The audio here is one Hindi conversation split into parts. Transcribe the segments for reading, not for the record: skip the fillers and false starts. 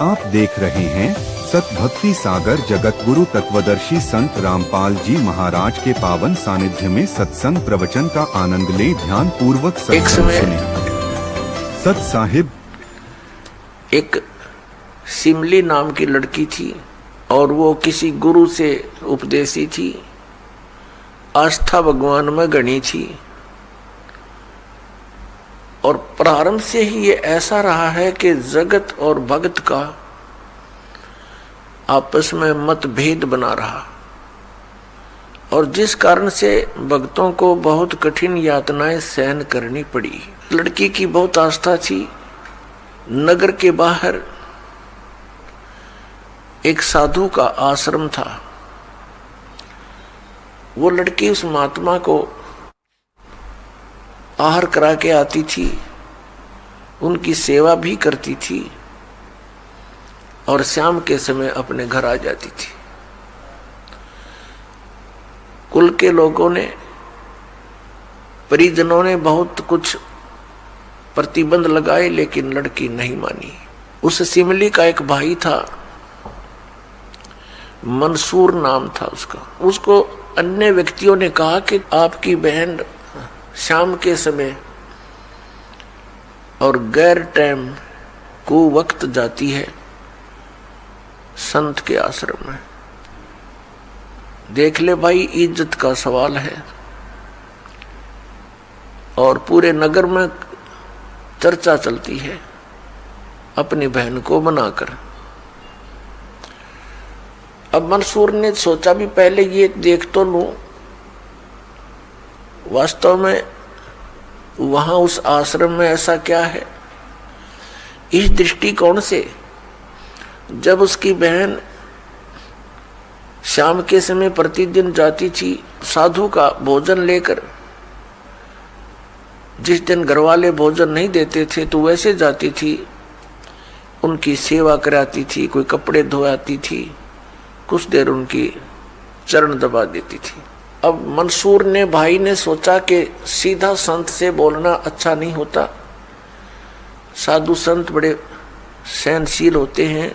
आप देख रहे हैं सतभक्ति सागर जगत गुरु तत्वदर्शी संत रामपाल जी महाराज के पावन सानिध्य में सत्संग प्रवचन का आनंद ले ध्यान पूर्वक सत्संग सुने। सत साहिब एक सिमली नाम की लड़की थी और वो किसी गुरु से उपदेशी थी, आस्था भगवान में गणी थी और प्रारंभ से ही ये ऐसा रहा है कि जगत और भगत का आपस में मतभेद बना रहा और जिस कारण से भक्तों को बहुत कठिन यातनाएं सहन करनी पड़ी। लड़की की बहुत आस्था थी। नगर के बाहर एक साधु का आश्रम था। वो लड़की उस महात्मा को आहार करा के आती थी, उनकी सेवा भी करती थी और शाम के समय अपने घर आ जाती थी। कुल के लोगों ने, परिजनों ने बहुत कुछ प्रतिबंध लगाए लेकिन लड़की नहीं मानी। उस सिमली का एक भाई था, मंसूर नाम था उसका। उसको अन्य व्यक्तियों ने कहा कि आपकी बहन शाम के समय और गैर टाइम को वक्त जाती है संत के आश्रम में। देख ले भाई, इज्जत का सवाल है और पूरे नगर में चर्चा चलती है अपनी बहन को बनाकर। अब मंसूर ने सोचा भी पहले ये देख तो लूं वास्तव में वहां उस आश्रम में ऐसा क्या है। इस दृष्टिकोण से जब उसकी बहन शाम के समय प्रतिदिन जाती थी साधु का भोजन लेकर, जिस दिन घरवाले भोजन नहीं देते थे तो वैसे जाती थी, उनकी सेवा कराती थी, कोई कपड़े धोआती थी, कुछ देर उनकी चरण दबा देती थी। अब मंसूर ने, भाई ने सोचा कि सीधा संत से बोलना अच्छा नहीं होता। साधु संत बड़े सहनशील होते हैं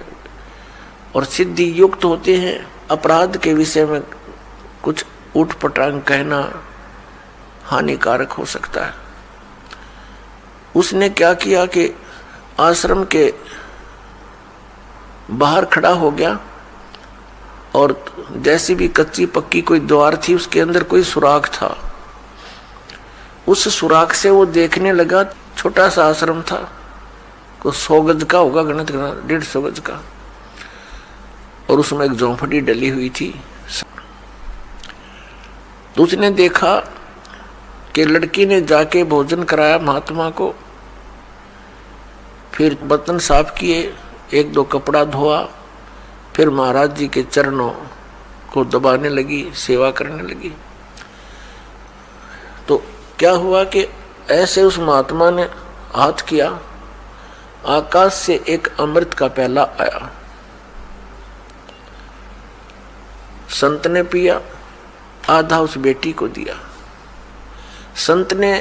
और सिद्धि युक्त होते हैं। अपराध के विषय में कुछ उठपटांग कहना हानिकारक हो सकता है। उसने क्या किया कि आश्रम के बाहर खड़ा हो गया और जैसी भी कच्ची पक्की कोई द्वार थी उसके अंदर कोई सुराख था। उस सुराख से वो देखने लगा। छोटा सा आश्रम था, कुछ 100 गज का होगा, गणित करना 150 गज का, और उसमें एक झोंपड़ी डली हुई थी। तो उसने देखा कि लड़की ने जाके भोजन कराया महात्मा को, फिर बर्तन साफ किए, 1-2 कपड़ा धोआ, फिर महाराज जी के चरणों को दबाने लगी, सेवा करने लगी। तो क्या हुआ कि ऐसे उस महात्मा ने हाथ किया, आकाश से एक अमृत का प्याला आया। संत ने पिया, आधा उस बेटी को दिया। संत ने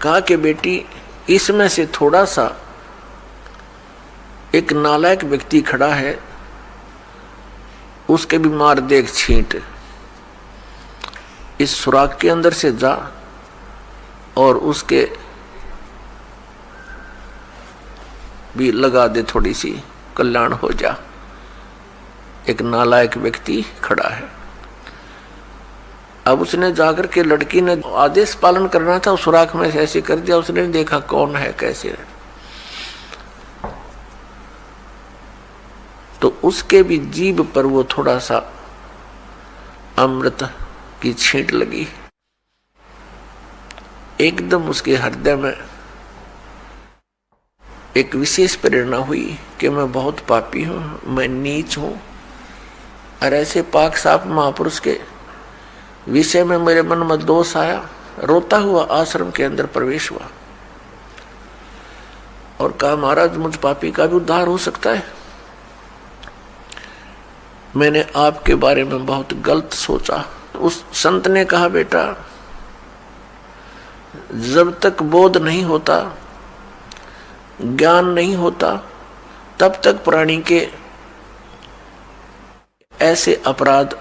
कहा कि बेटी, इसमें से थोड़ा सा एक नालायक व्यक्ति खड़ा है, उसके भी मार देख छींट, इस सुराख के अंदर से जा और उसके भी लगा दे, थोड़ी सी कल्याण हो जा। एक नालायक व्यक्ति खड़ा है। अब उसने जाकर के, लड़की ने आदेश पालन करना था, उस सुराख में ऐसे कर दिया। उसने देखा कौन है, कैसे है, तो उसके भी जीभ पर वो थोड़ा सा अमृत की छींट लगी। एकदम उसके हृदय में एक विशेष प्रेरणा हुई कि मैं बहुत पापी हूं, मैं नीच हूं, और ऐसे पाक साफ महापुरुष के विषय में मेरे मन में दोष आया। रोता हुआ आश्रम के अंदर प्रवेश हुआ और कहा, महाराज मुझ पापी का भी उद्धार हो सकता है। मैंने आपके बारे में बहुत गलत सोचा। उस संत ने कहा, बेटा जब तक बोध नहीं होता, ज्ञान नहीं होता, तब तक प्राणी के ऐसे अपराध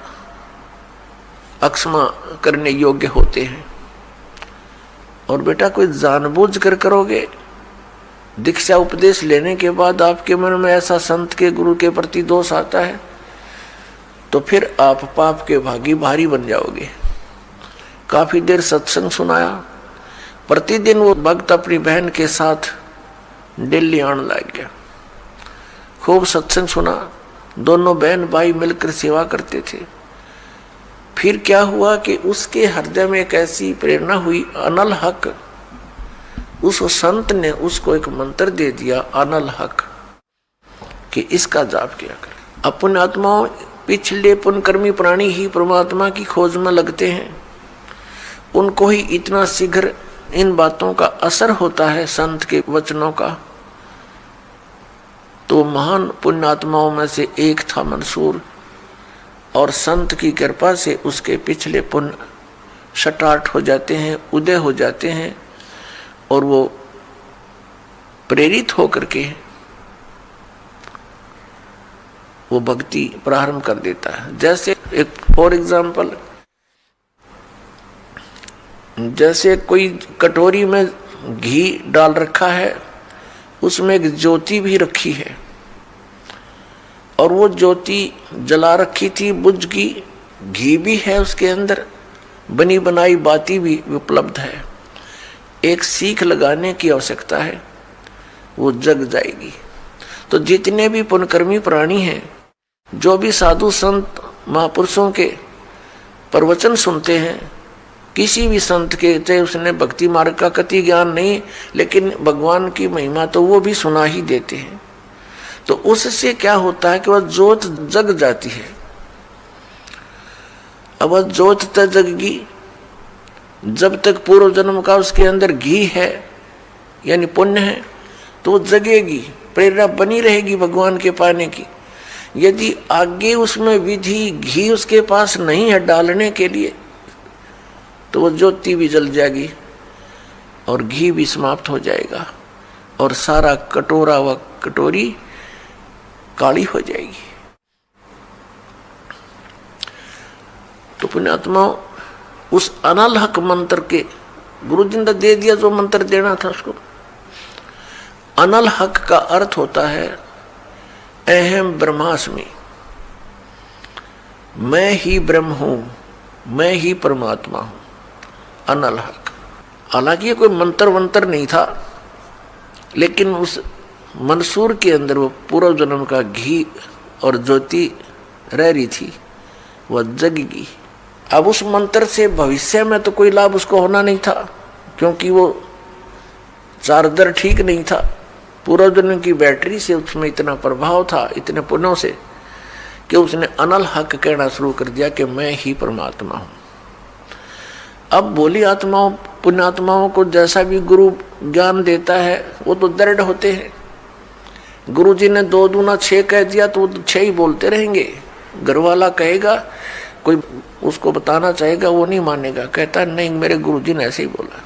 अक्षमा करने योग्य होते हैं। और बेटा कोई जानबूझ कर करोगे, दीक्षा उपदेश लेने के बाद आपके मन में ऐसा संत के गुरु के प्रति दोष आता है तो फिर आप पाप के भारी बन जाओगे। काफी देर सत्संग सुनाया, प्रतिदिन वो भक्त अपनी बहन के साथ दिल्ली आने लग गया। खूब सत्संग सुना, दोनों बहन भाई मिलकर सेवा करते थे। फिर क्या हुआ कि उसके हृदय में एक ऐसी प्रेरणा हुई, अनल हक, उस संत ने उसको एक मंत्र दे दिया, अनल हक, कि इसका जाप किया कर। अपने आत्माओं पिछले पुण्यकर्मी प्राणी ही परमात्मा की खोज में लगते हैं, उनको ही इतना शीघ्र इन बातों का असर होता है संत के वचनों का। तो महान पुण्यात्माओं में से एक था मंसूर, और संत की कृपा से उसके पिछले पुण्य स्टार्ट हो जाते हैं, उदय हो जाते हैं, और वो प्रेरित होकर के वो भक्ति प्रारंभ कर देता है। जैसे एक फॉर एग्जाम्पल, जैसे कोई कटोरी में घी डाल रखा है, उसमें एक ज्योति भी रखी है, और वो ज्योति जला रखी थी, बुझ गई, घी भी है उसके अंदर, बनी बनाई बाती भी उपलब्ध है, एक सीख लगाने की आवश्यकता है, वो जग जाएगी। तो जितने भी पुण्यकर्मी प्राणी हैं, जो भी साधु संत महापुरुषों के प्रवचन सुनते हैं, किसी भी संत के, चाहे उसने भक्ति मार्ग का कति ज्ञान नहीं, लेकिन भगवान की महिमा तो वो भी सुना ही देते हैं, तो उससे क्या होता है कि वह ज्योत जग जाती है। अब वह ज्योत तक जगगी, जब तक पूर्व जन्म का उसके अंदर घी है यानी पुण्य है, तो जगेगी, प्रेरणा बनी रहेगी भगवान के पाने की। यदि आगे उसमें विधि घी उसके पास नहीं है डालने के लिए, तो वो ज्योति भी जल जाएगी और घी भी समाप्त हो जाएगा, और सारा कटोरा व कटोरी काली हो जाएगी। तो पुण्यात्मा उस अनल हक मंत्र के गुरु जी ने दे दिया, जो मंत्र देना था उसको। अनल हक का अर्थ होता है अहम ब्रह्मास्मि, मैं ही ब्रह्म हूं, मैं ही परमात्मा हूं, अनल हक। हालांकि ये कोई मंत्र वंत्र नहीं था, लेकिन उस मंसूर के अंदर वो पूर्व जन्म का घी और ज्योति रह रही थी, वह जगेगी। अब उस मंत्र से भविष्य में तो कोई लाभ उसको होना नहीं था, क्योंकि वो चार्जर ठीक नहीं था। पूर्व जन्म की बैटरी से उसमें इतना प्रभाव था, इतने पुण्यों से, कि उसने अनल हक कहना शुरू कर दिया कि मैं ही परमात्मा हूं। अब भोली आत्माओं पुण्यात्माओं को जैसा भी गुरु ज्ञान देता है वो तो दृढ़ होते हैं। गुरु जी ने 2 दूना 6 कह दिया तो वो 6 ही बोलते रहेंगे। घर वाला कहेगा, कोई उसको बताना चाहेगा, वो नहीं मानेगा, कहता नहीं मेरे गुरु जी ने ऐसे ही बोला।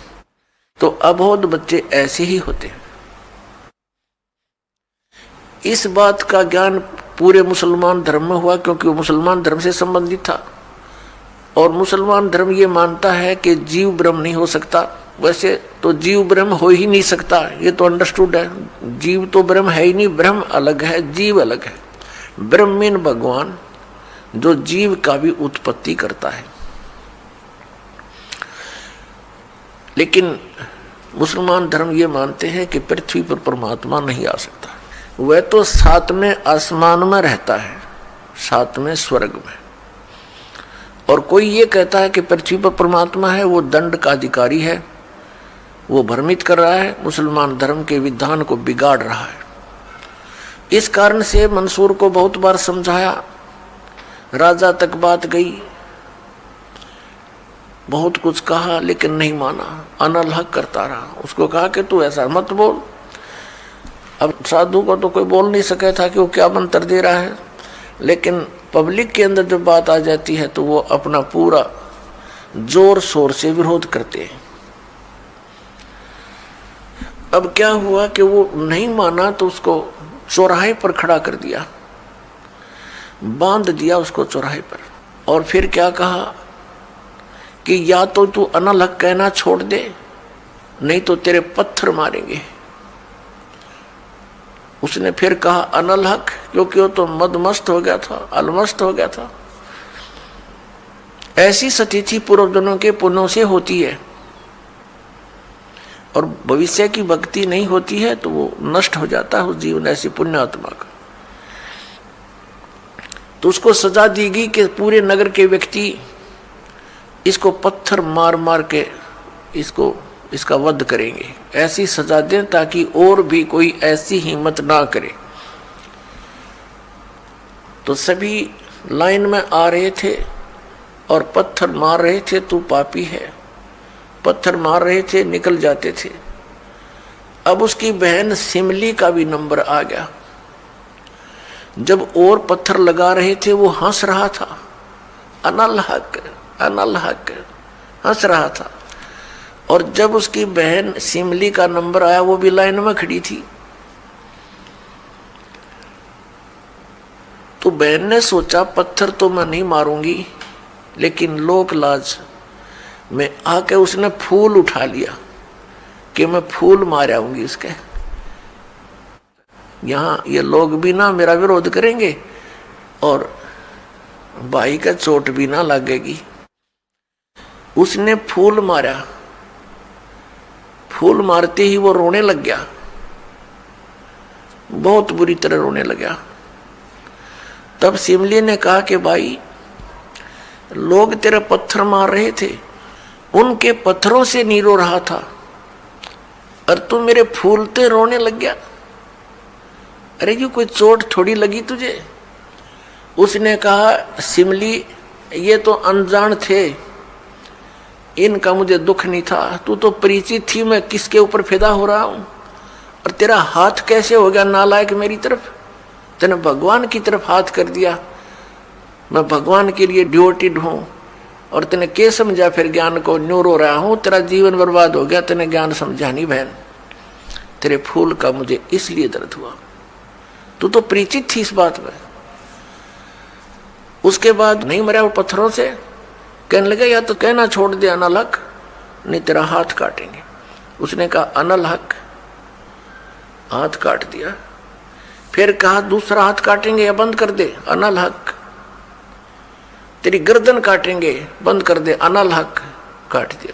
तो अबोध बच्चे ऐसे ही होते हैं। इस बात का ज्ञान पूरे मुसलमान धर्म में हुआ, क्योंकि वो मुसलमान धर्म से संबंधित था, और मुसलमान धर्म ये मानता है कि जीव ब्रह्म नहीं हो सकता। वैसे तो जीव ब्रह्म हो ही नहीं सकता, ये तो अंडरस्टूड है। जीव तो ब्रह्म है ही नहीं, ब्रह्म अलग है, जीव अलग है। ब्रह्म मीन भगवान, जो जीव का भी उत्पत्ति करता है। लेकिन मुसलमान धर्म ये मानते हैं कि पृथ्वी पर परमात्मा नहीं आ सकता। वह तो 7वें आसमान में रहता है, 7वें स्वर्ग में। और कोई ये कहता है कि पृथ्वी पर परमात्मा है, वो दंड का अधिकारी है, वो भ्रमित कर रहा है, मुसलमान धर्म के विधान को बिगाड़ रहा है। इस कारण से मंसूर को बहुत बार समझाया, राजा तक बात गई, बहुत कुछ कहा, लेकिन नहीं माना, अनल हक करता रहा। उसको कहा कि तू ऐसा मत बोल। अब साधु को तो कोई बोल नहीं सका था कि वो क्या मंत्र दे रहा है, लेकिन पब्लिक के अंदर जब बात आ जाती है तो वो अपना पूरा जोर शोर से विरोध करते हैं। अब क्या हुआ कि वो नहीं माना, तो उसको चौराहे पर खड़ा कर दिया, बांध दिया उसको चौराहे पर। और फिर क्या कहा कि या तो तू अनलहक कहना छोड़ दे, नहीं तो तेरे पत्थर मारेंगे। उसने फिर कहा अनलहक, क्योंकि वो तो मदमस्त हो गया था, अलमस्त हो गया था। ऐसी सतीथि पूर्वजन्मों के पुण्यों से होती है, और भविष्य की भक्ति नहीं होती है तो वो नष्ट हो जाता है उस जीवन ऐसी पुण्यात्मा का। तो उसको सजा दी गई कि पूरे नगर के व्यक्ति इसको पत्थर मार मार के इसका वध करेंगे। ऐसी सजा दें ताकि और भी कोई ऐसी हिम्मत ना करे। तो सभी लाइन में आ रहे थे और पत्थर मार रहे थे, तू पापी है, पत्थर मार रहे थे, निकल जाते थे। अब उसकी बहन सिमली का भी नंबर आ गया। जब और पत्थर लगा रहे थे वो हंस रहा था, अनलहक अनलहक हंस रहा था। और जब उसकी बहन सिमली का नंबर आया वो भी लाइन में खड़ी थी। तो बहन ने सोचा पत्थर तो मैं नहीं मारूंगी, लेकिन लोक लाज में आके उसने फूल उठा लिया कि मैं फूल मार आऊंगी इसके। यहां ये लोग भी ना मेरा विरोध करेंगे और भाई का चोट भी ना लगेगी। उसने फूल मारा, फूल मारते ही वो रोने लग गया, बहुत बुरी तरह रोने लगा। तब सिमली ने कहा कि भाई लोग तेरे पत्थर मार रहे थे, उनके पत्थरों से नहीं रो रहा था, और तू मेरे फूलते रोने लग गया। अरे ये कोई चोट थोड़ी लगी तुझे? उसने कहा सिमली ये तो अनजान थे, इनका मुझे दुख नहीं था, तू तो परिचित थी मैं किसके ऊपर फिदा हो रहा हूं। और तेरा हाथ कैसे हो गया नालायक मेरी तरफ? तूने भगवान की तरफ हाथ कर दिया। मैं भगवान के लिए ड्यूटीड हूं और तूने क्या समझा फिर ज्ञान को? न्यू रो रहा हूं, तेरा जीवन बर्बाद हो गया, तूने ज्ञान समझा नहीं बहन। तेरे फूल का मुझे इसलिए दर्द हुआ, तू तो परिचित थी इस बात में। उसके बाद नहीं मरा वो पत्थरों से, कहने लगा या तो कहना छोड़ दे अनलहक, नहीं तेरा हाथ काटेंगे। उसने कहा अनलहक, हाथ काट दिया। फिर कहा दूसरा हाथ काटेंगे या बंद कर दे, अनलहक। तेरी गर्दन काटेंगे, बंद कर दे, अनलहक, काट दिया।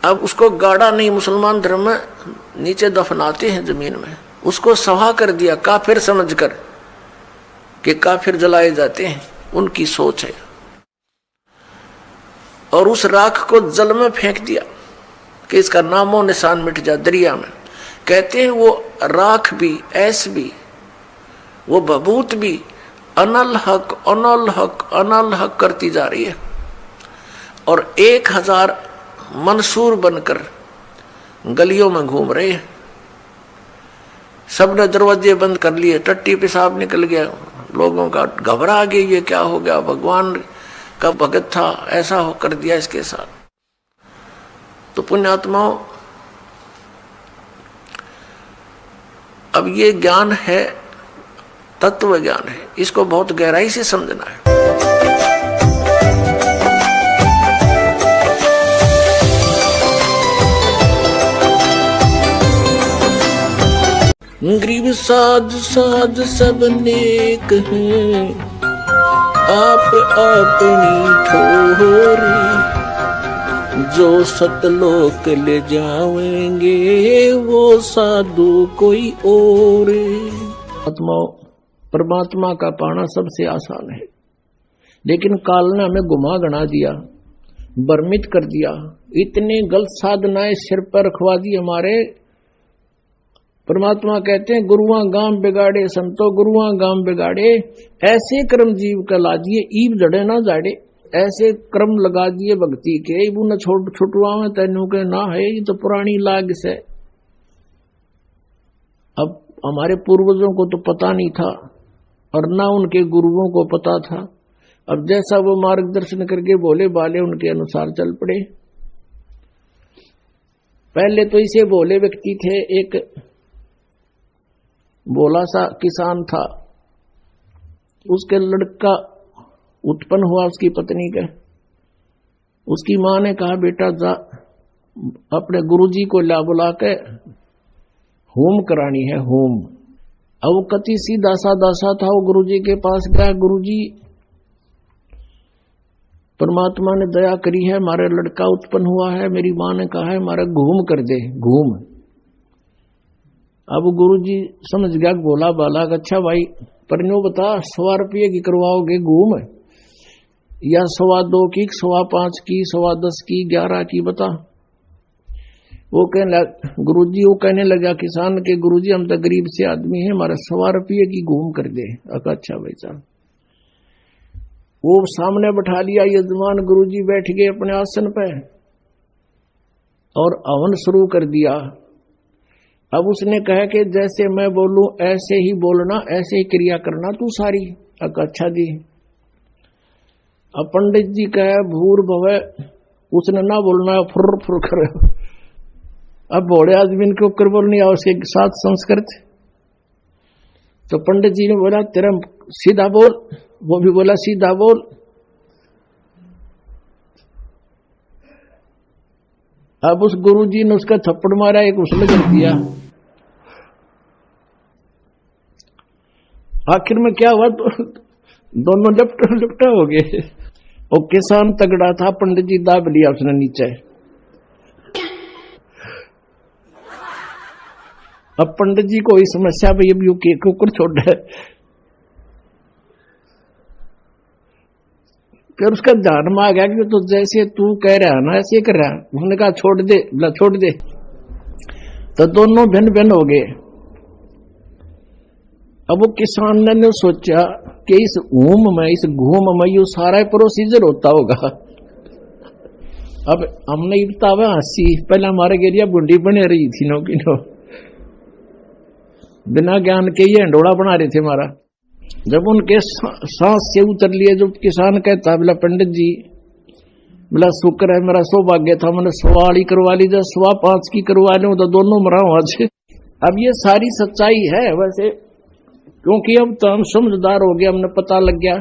अब उसको गाड़ा नहीं, मुसलमान धर्म में नीचे दफनाते हैं जमीन में, उसको सवा कर दिया काफिर समझकर कि काफिर जलाए जाते हैं, उनकी सोच है। और उस राख को जल में फेंक दिया कि इसका नामो निशान मिट जा, दरिया में। कहते हैं वो राख भी, ऐस भी, वो बबूत भी अनलहक अनलहक अनलहक करती जा रही है। और 1000 मंसूर बनकर गलियों में घूम रहे हैं। सबने दरवाजे बंद कर लिए, टट्टी पेशाब निकल गया, लोगों का घबरा गया, ये क्या हो गया? भगवान का भगत था, ऐसा हो कर दिया इसके साथ। तो पुण्यात्माओं, अब ये ज्ञान है, तत्व ज्ञान है, इसको बहुत गहराई से समझना है। गरीब साध साध सब नेक हैं, आप अपनी ठोरी, जो सतलोक ले जाएंगे वो साधु कोई और। आत्मा परमात्मा का पाना सबसे आसान है, लेकिन काल ने हमें गुमा गना दिया, भ्रमित कर दिया, इतने गलत साधनाएं सिर पर रखवा दी हमारे। परमात्मा कहते हैं गुरुआ गांव बिगाड़े संतो गुरुआ गांव बिगाड़े, ऐसे कर्म जीव का लाजिए ईब जड़े ना जाड़े। ऐसे कर्म लगा दिए भक्ति के, इबू न छुटवा में तेनू के ना है, ये तो पुरानी लाग से। अब हमारे पूर्वजों को तो पता नहीं था और ना उनके गुरुओं को पता था। अब जैसा वो मार्गदर्शन करके बोले बाले उनके अनुसार चल पड़े। पहले तो इसे बोले व्यक्ति थे, एक भोला सा किसान था। उसके लड़का उत्पन्न हुआ उसकी पत्नी के। उसकी मां ने कहा बेटा जा अपने गुरुजी को ला बुला के होम करानी है, होम। अब वो कति सीधा साधा सा था। वो गुरुजी के पास गया, गुरुजी परमात्मा ने दया करी है, हमारा लड़का उत्पन्न हुआ है, मेरी मां ने कहा है हमारा घूम कर दे, घूम। अब गुरुजी समझ गया भोला बाला, अच्छा भाई पर नो बता 100 रुपये की करवाओगे घूम, या 2.25 की, 5.25 की, 10.25 की, 11 की, बता। वो कहने लगा किसान के गुरुजी हम तो गरीब से आदमी हैं, हमारा 100 रुपये की घूम कर दे। अच्छा भाई साहब। वो सामने बैठा लिया यजमान, गुरुजी बैठ गए अपने आसन पे और हवन शुरू कर दिया। अब उसने कहा कि जैसे मैं बोलूं ऐसे ही बोलना, ऐसे ही क्रिया करना तू सारी। अच्छा जी। अब पंडित जी कहे भूर भवे, उसने ना बोलना फुर फुर करे। अब बड़े आदमी के ऊपर बोलनी है उसके साथ संस्कृत। तो पंडित जी ने बोला तेरा सीधा बोल, वो भी बोला सीधा बोल। अब उस गुरुजी ने उसका थप्पड़ मारा, एक उसने कर दिया। आखिर में क्या हुआ, दोनों लिपटा हो गए। और किसान तगड़ा था, पंडित जी दाब लिया उसने नीचे। अब पंडित जी को इस समस्या पे ये के कुकर छोड़ है। फिर उसका ध्यान में आ गया कि तो जैसे तू कह रहा है ना ऐसे कर रहा है। उसने कहा छोड़ दे, बोला छोड़ दे। तो दोनों भिन्न भिन्न हो गए। अब वो किसान ने सोचा कि इस घूम में, इस घूम में यू सारा प्रोसीजर होता होगा। अब हमने बतावा हंसी, पहले हमारे गेरिया बुंडी बने रही थी नो की नो, बिना ज्ञान के ये हंडोड़ा बना रहे थे हमारा। जब उनके सांस से उतर लिए, जो किसान कहता बोला पंडित जी, बोला शुक्र है मेरा सौभाग्य था, मैंने 1.25 करवा ली, जब 5.25 की करवा लूं तो दोनों मरा हुआ थे। अब ये सारी सच्चाई है वैसे, क्योंकि अब तो हम समझदार हो गए, हमने पता लग गया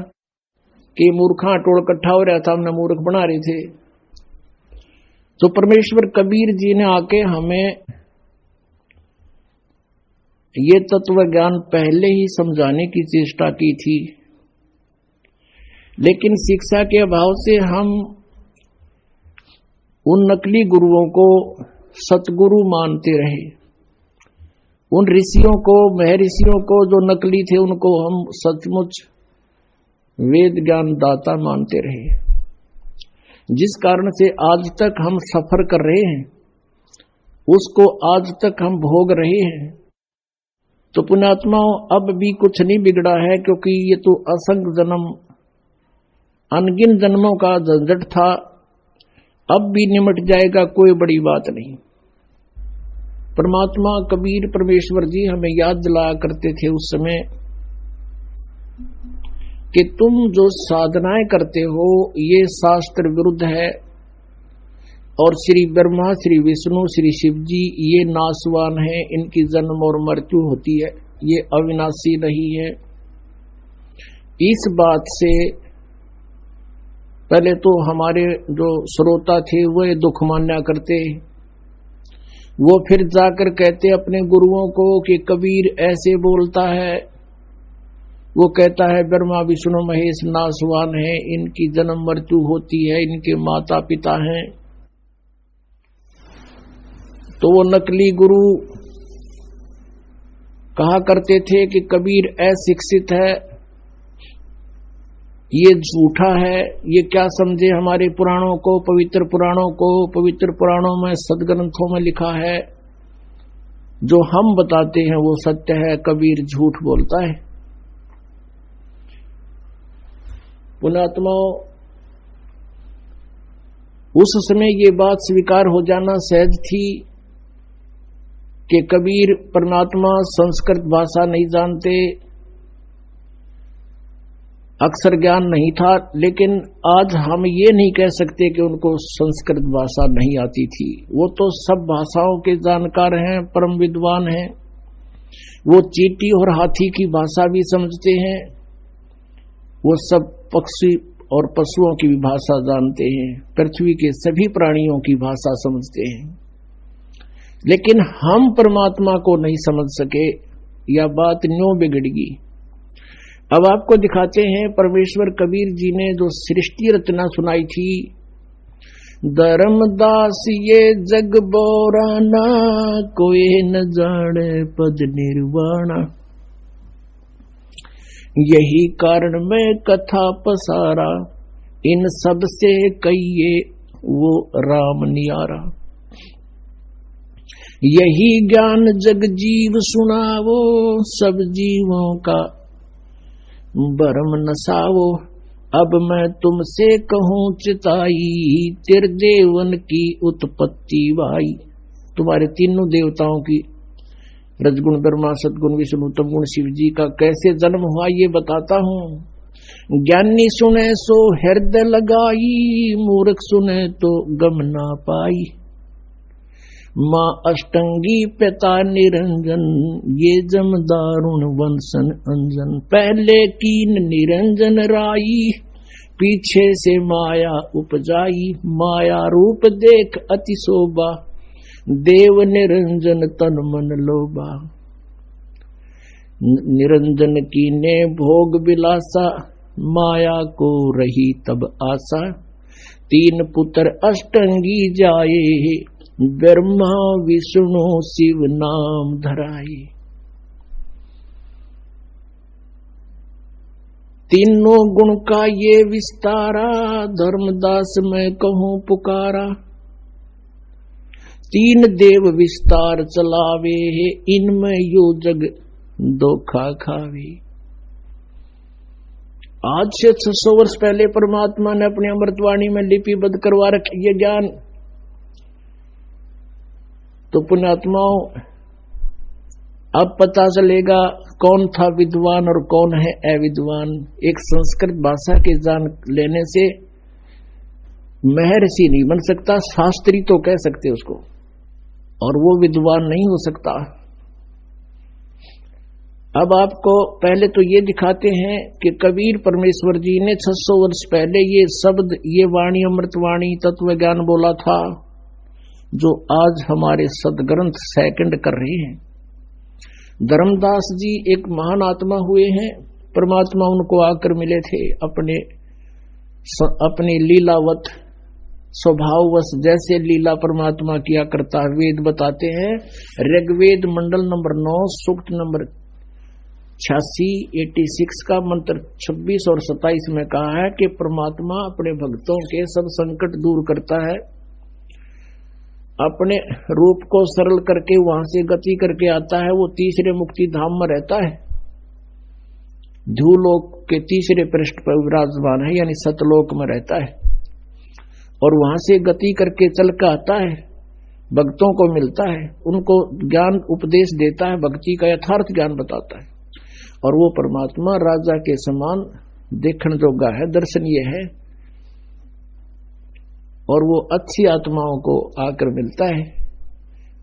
कि मूर्खा टोल इकट्ठा हो रहा था, हमने मूर्ख बना रहे थे। तो परमेश्वर कबीर जी ने आके हमें ये तत्व ज्ञान पहले ही समझाने की चेष्टा की थी, लेकिन शिक्षा के अभाव से हम उन नकली गुरुओं को सतगुरु मानते रहे। उन ऋषियों को, महर्षियों को जो नकली थे, उनको हम सचमुच वेद ज्ञान दाता मानते रहे, जिस कारण से आज तक हम सफर कर रहे हैं, उसको आज तक हम भोग रहे हैं। तो पुण्यात्माओं अब भी कुछ नहीं बिगड़ा है, क्योंकि ये तो असंख्य जन्म, अनगिन जन्मों का झंझट था, अब भी निमट जाएगा, कोई बड़ी बात नहीं। परमात्मा कबीर परमेश्वर जी हमें याद दिलाया करते थे उस समय कि तुम जो साधनाएं करते हो ये शास्त्र विरुद्ध है, और श्री ब्रह्मा, श्री विष्णु, श्री शिव जी ये नाशवान है, इनकी जन्म और मृत्यु होती है, ये अविनाशी नहीं है। इस बात से पहले तो हमारे जो श्रोता थे वो ये दुख मान्या करते, वो फिर जाकर कहते अपने गुरुओं को कि कबीर ऐसे बोलता है, वो कहता है ब्रह्मा विष्णु महेश नाशवान है, इनकी जन्म मृत्यु होती है, इनके माता पिता हैं। तो वो नकली गुरु कहा करते थे कि कबीर अशिक्षित है, ये झूठा है, ये क्या समझे हमारे पुराणों को, पवित्र पुराणों को। पवित्र पुराणों में, सदग्रंथों में लिखा है, जो हम बताते हैं वो सत्य है, कबीर झूठ बोलता है। पुण्यात्माओं, उस समय ये बात स्वीकार हो जाना सहज थी कि कबीर परमात्मा संस्कृत भाषा नहीं जानते, अक्षर ज्ञान नहीं था, लेकिन आज हम ये नहीं कह सकते कि उनको संस्कृत भाषा नहीं आती थी। वो तो सब भाषाओं के जानकार हैं, परम विद्वान हैं। वो चींटी और हाथी की भाषा भी समझते हैं, वो सब पक्षी और पशुओं की भी भाषा जानते हैं, पृथ्वी के सभी प्राणियों की भाषा समझते हैं, लेकिन हम परमात्मा को नहीं समझ सके। यह बात न्यों बिगड़गी। अब आपको दिखाते हैं परमेश्वर कबीर जी ने जो सृष्टि रचना सुनाई थी, धर्मदास ये जग बोराना, कोई न जाने पद निर्वाणा। यही कारण मैं कथा पसारा, इन सब से कहिए वो राम नियारा। यही ज्ञान जग जीव सुनावो, सब जीवों का भरम नसावो। अब मैं तुमसे कहूँ चिताई, त्रिदेवन की उत्पत्ति भाई। तुम्हारे तीनों देवताओं की, रजगुण ब्रह्मा सदगुण विष्णु उत्तम गुण शिव जी का कैसे जन्म हुआ ये बताता हूँ। ज्ञानी सुने सो हृदय लगाई, मूर्ख सुने तो गम ना पाई। माँ अष्टंगी पिता निरंजन, ये जम दारुण वंशन अंजन। पहले कीन निरंजन राई, पीछे से माया उपजाई। माया रूप देख अति शोभा, देव निरंजन तन मन लोभा। निरंजन कीने भोग विलासा, माया को रही तब आशा। तीन पुत्र अष्टंगी जाए, ब्रह्मा विष्णु शिव नाम धराए। तीनों गुण का ये विस्तारा, धर्मदास मैं कहूँ पुकारा। तीन देव विस्तार चलावे, इनमें यो जग धोखा खावे। आज से 600 वर्ष पहले परमात्मा ने अपनी अमृतवाणी में लिपिबद्ध करवा रखी ये ज्ञान। तो पुण्यात्माओं, अब पता चलेगा कौन था विद्वान और कौन है अविद्वान। एक संस्कृत भाषा के जान लेने से महर्षि नहीं बन सकता, शास्त्री तो कह सकते उसको, और वो विद्वान नहीं हो सकता। अब आपको पहले तो ये दिखाते हैं कि कबीर परमेश्वर जी ने 600 वर्ष पहले ये शब्द, ये वाणी, अमृतवाणी, तत्व ज्ञान बोला था, जो आज हमारे सदग्रंथ सेकंड कर रहे हैं। धर्मदास जी एक महान आत्मा हुए हैं, परमात्मा उनको आकर मिले थे अपने लीलावत स्वभाववश, जैसे लीला परमात्मा किया करता है। वेद बताते हैं, ऋग्वेद मंडल नंबर 9 सूक्त नंबर 86 का मंत्र 26 और 27 में कहा है कि परमात्मा अपने भक्तों के सब संकट दूर करता है, अपने रूप को सरल करके वहां से गति करके आता है। वो तीसरे मुक्ति धाम में रहता है, ध्रुवलोक के तीसरे पृष्ठ पर विराजमान है, यानी सतलोक में रहता है, और वहां से गति करके चल कर आता है, भक्तों को मिलता है, उनको ज्ञान उपदेश देता है, भक्ति का यथार्थ ज्ञान बताता है। और वो परमात्मा राजा के समान देखने जोगा है, दर्शनीय है, और वो अच्छी आत्माओं को आकर मिलता है।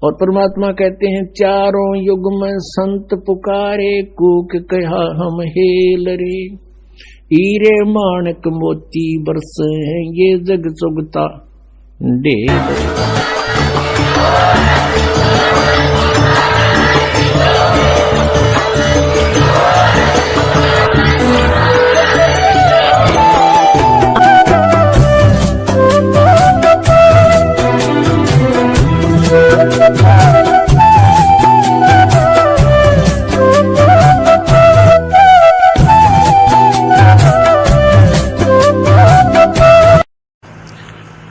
और परमात्मा कहते हैं, चारों युग में संत पुकारे, कूक कहा हम हेल रे। हीरे माणक मोती बरसे हैं, ये जग चुगता ढेर।